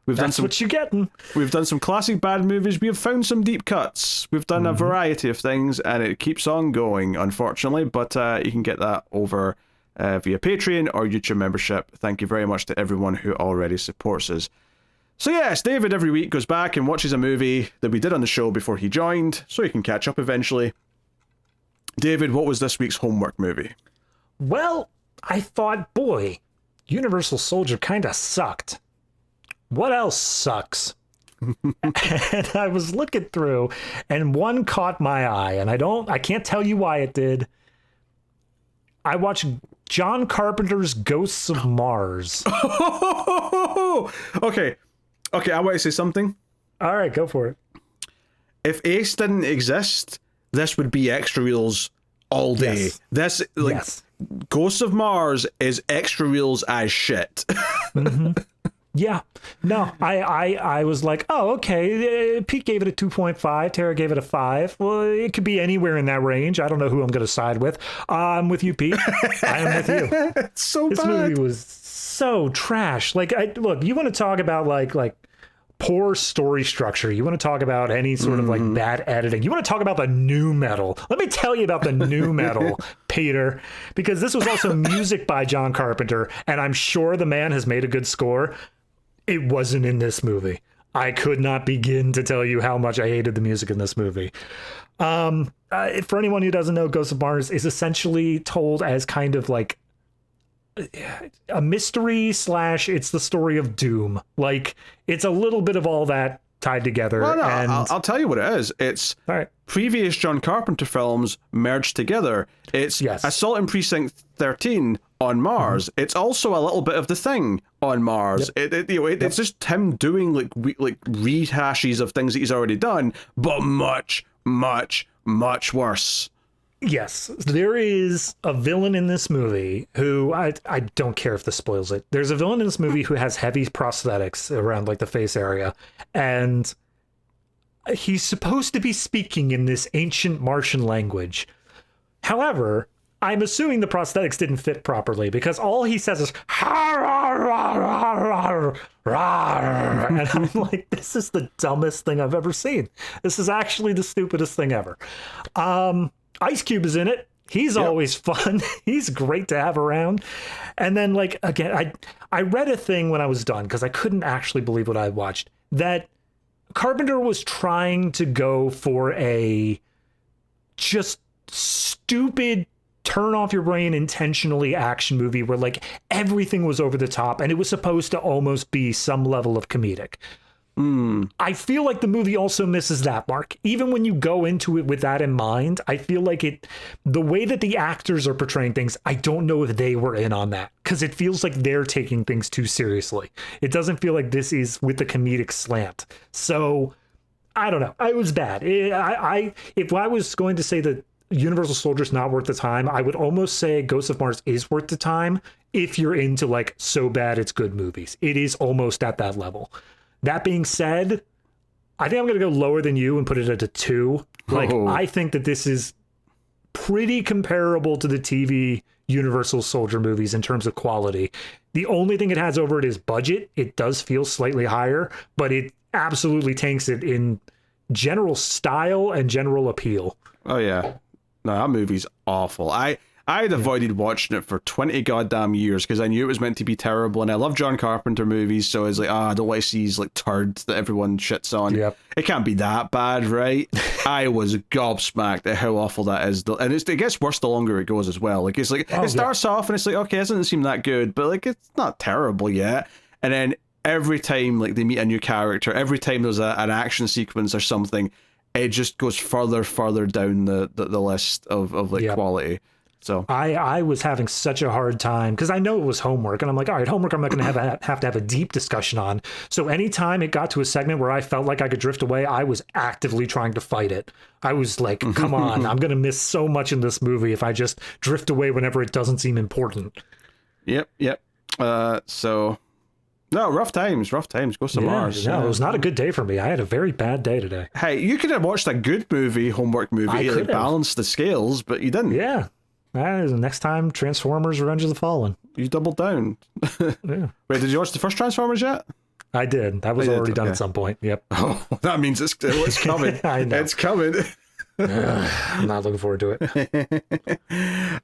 Speaker 2: That's what you're getting.
Speaker 1: We've done some classic bad movies. We have found some deep cuts. We've done a variety of things, and it keeps on going, unfortunately. But you can get that over via Patreon or YouTube membership. Thank you very much to everyone who already supports us. So yes, David every week goes back and watches a movie that we did on the show before he joined, so he can catch up eventually. David, what was this week's homework movie?
Speaker 2: Well, I thought, boy, Universal Soldier kind of sucked. What else sucks? And I was looking through, and one caught my eye, and I can't tell you why it did. I watched John Carpenter's Ghosts of Mars.
Speaker 1: Okay, I want to say something.
Speaker 2: All right, go for it.
Speaker 1: If Ace didn't exist, this would be Extra Reels all day.
Speaker 2: Yes.
Speaker 1: Ghosts of Mars is Extra Reels as shit.
Speaker 2: Yeah. No, I was like, oh, okay. Pete gave it a 2.5. Tara gave it a 5. Well, it could be anywhere in that range. I don't know who I'm going to side with. I'm with you, Pete. I am with you.
Speaker 1: It's so
Speaker 2: this
Speaker 1: bad.
Speaker 2: This movie was so trash. Look, you want to talk about like poor story structure. You want to talk about any sort of like bad editing. You want to talk about the new metal. Let me tell you about the new metal, Peter, because this was also music by John Carpenter, and I'm sure the man has made a good score. It wasn't in this movie. I could not begin to tell you how much I hated the music in this movie. For anyone who doesn't know, Ghosts of Mars is essentially told as kind of like a mystery / it's the story of doom. Like, it's a little bit of all that tied together.
Speaker 1: Well, no,
Speaker 2: and
Speaker 1: I'll tell you what it is. It's previous John Carpenter films merged together. It's Assault on Precinct 13 on Mars. It's also a little bit of The Thing on Mars. It's just him doing like rehashes of things that he's already done, but much, much much worse.
Speaker 2: Yes, there is a villain in this movie who I don't care if this spoils it. There's a villain in this movie who has heavy prosthetics around like the face area, and he's supposed to be speaking in this ancient Martian language. However, I'm assuming the prosthetics didn't fit properly because all he says is and I'm like, this is the dumbest thing I've ever seen. This is actually the stupidest thing ever. Ice Cube is in it. He's always fun. He's great to have around. And then, like, again, I read a thing when I was done because I couldn't actually believe what I watched, that Carpenter was trying to go for a just stupid turn off your brain intentionally action movie where like everything was over the top and it was supposed to almost be some level of comedic. I feel like the movie also misses that mark. Even when you go into it with that in mind, I feel like the way that the actors are portraying things, I don't know if they were in on that because it feels like they're taking things too seriously. It doesn't feel like this is with the comedic slant. So I don't know. It was bad. If I was going to say that Universal Soldier's not worth the time, I would almost say Ghost of Mars is worth the time if you're into like so bad it's good movies. It is almost at that level. That being said, I think I'm going to go lower than you and put it at a 2. Like, I think that this is pretty comparable to the TV Universal Soldier movies in terms of quality. The only thing it has over it is budget. It does feel slightly higher, but it absolutely tanks it in general style and general appeal.
Speaker 1: Oh, yeah. No, that movie's awful. I'd avoided watching it for 20 goddamn years because I knew it was meant to be terrible, and I love John Carpenter movies, so I was like, I don't want to see these like turds that everyone shits on. Yep. It can't be that bad, right? I was gobsmacked at how awful that is, and it gets worse the longer it goes as well. Like it starts off and it's like, okay, it doesn't seem that good, but like it's not terrible yet, and then every time like they meet a new character, every time there's an action sequence or something, it just goes further down the list of like quality. So
Speaker 2: I was having such a hard time because I know it was homework, and I'm like, all right, homework I'm not going to have to have a deep discussion on. So anytime it got to a segment where I felt like I could drift away, I was actively trying to fight it. I was like, come on, I'm going to miss so much in this movie if I just drift away whenever it doesn't seem important.
Speaker 1: Yep. So no, rough times. Ghost of Mars.
Speaker 2: No, it was not a good day for me. I had a very bad day today.
Speaker 1: Hey, you could have watched a good movie, homework movie, like balance the scales, but you didn't.
Speaker 2: Yeah. Next time, Transformers: Revenge of the Fallen.
Speaker 1: You doubled down.
Speaker 2: Yeah.
Speaker 1: Wait, did you watch the first Transformers yet?
Speaker 2: I did. That was already done at some point. Yep.
Speaker 1: Oh, that means it's coming.
Speaker 2: I know.
Speaker 1: It's coming.
Speaker 2: I'm not looking forward to
Speaker 1: it.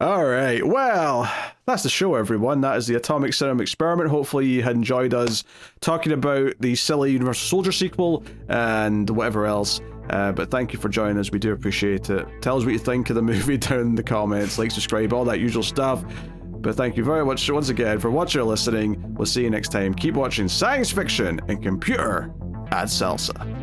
Speaker 1: All right. Well, that's the show, everyone. That is the Atomic Cinema Experiment. Hopefully you had enjoyed us talking about the silly Universal Soldier sequel and whatever else. But thank you for joining us. We do appreciate it. Tell us what you think of the movie down in the comments. Like, subscribe, all that usual stuff. But thank you very much once again for watching or listening. We'll see you next time. Keep watching science fiction and computer at Salsa.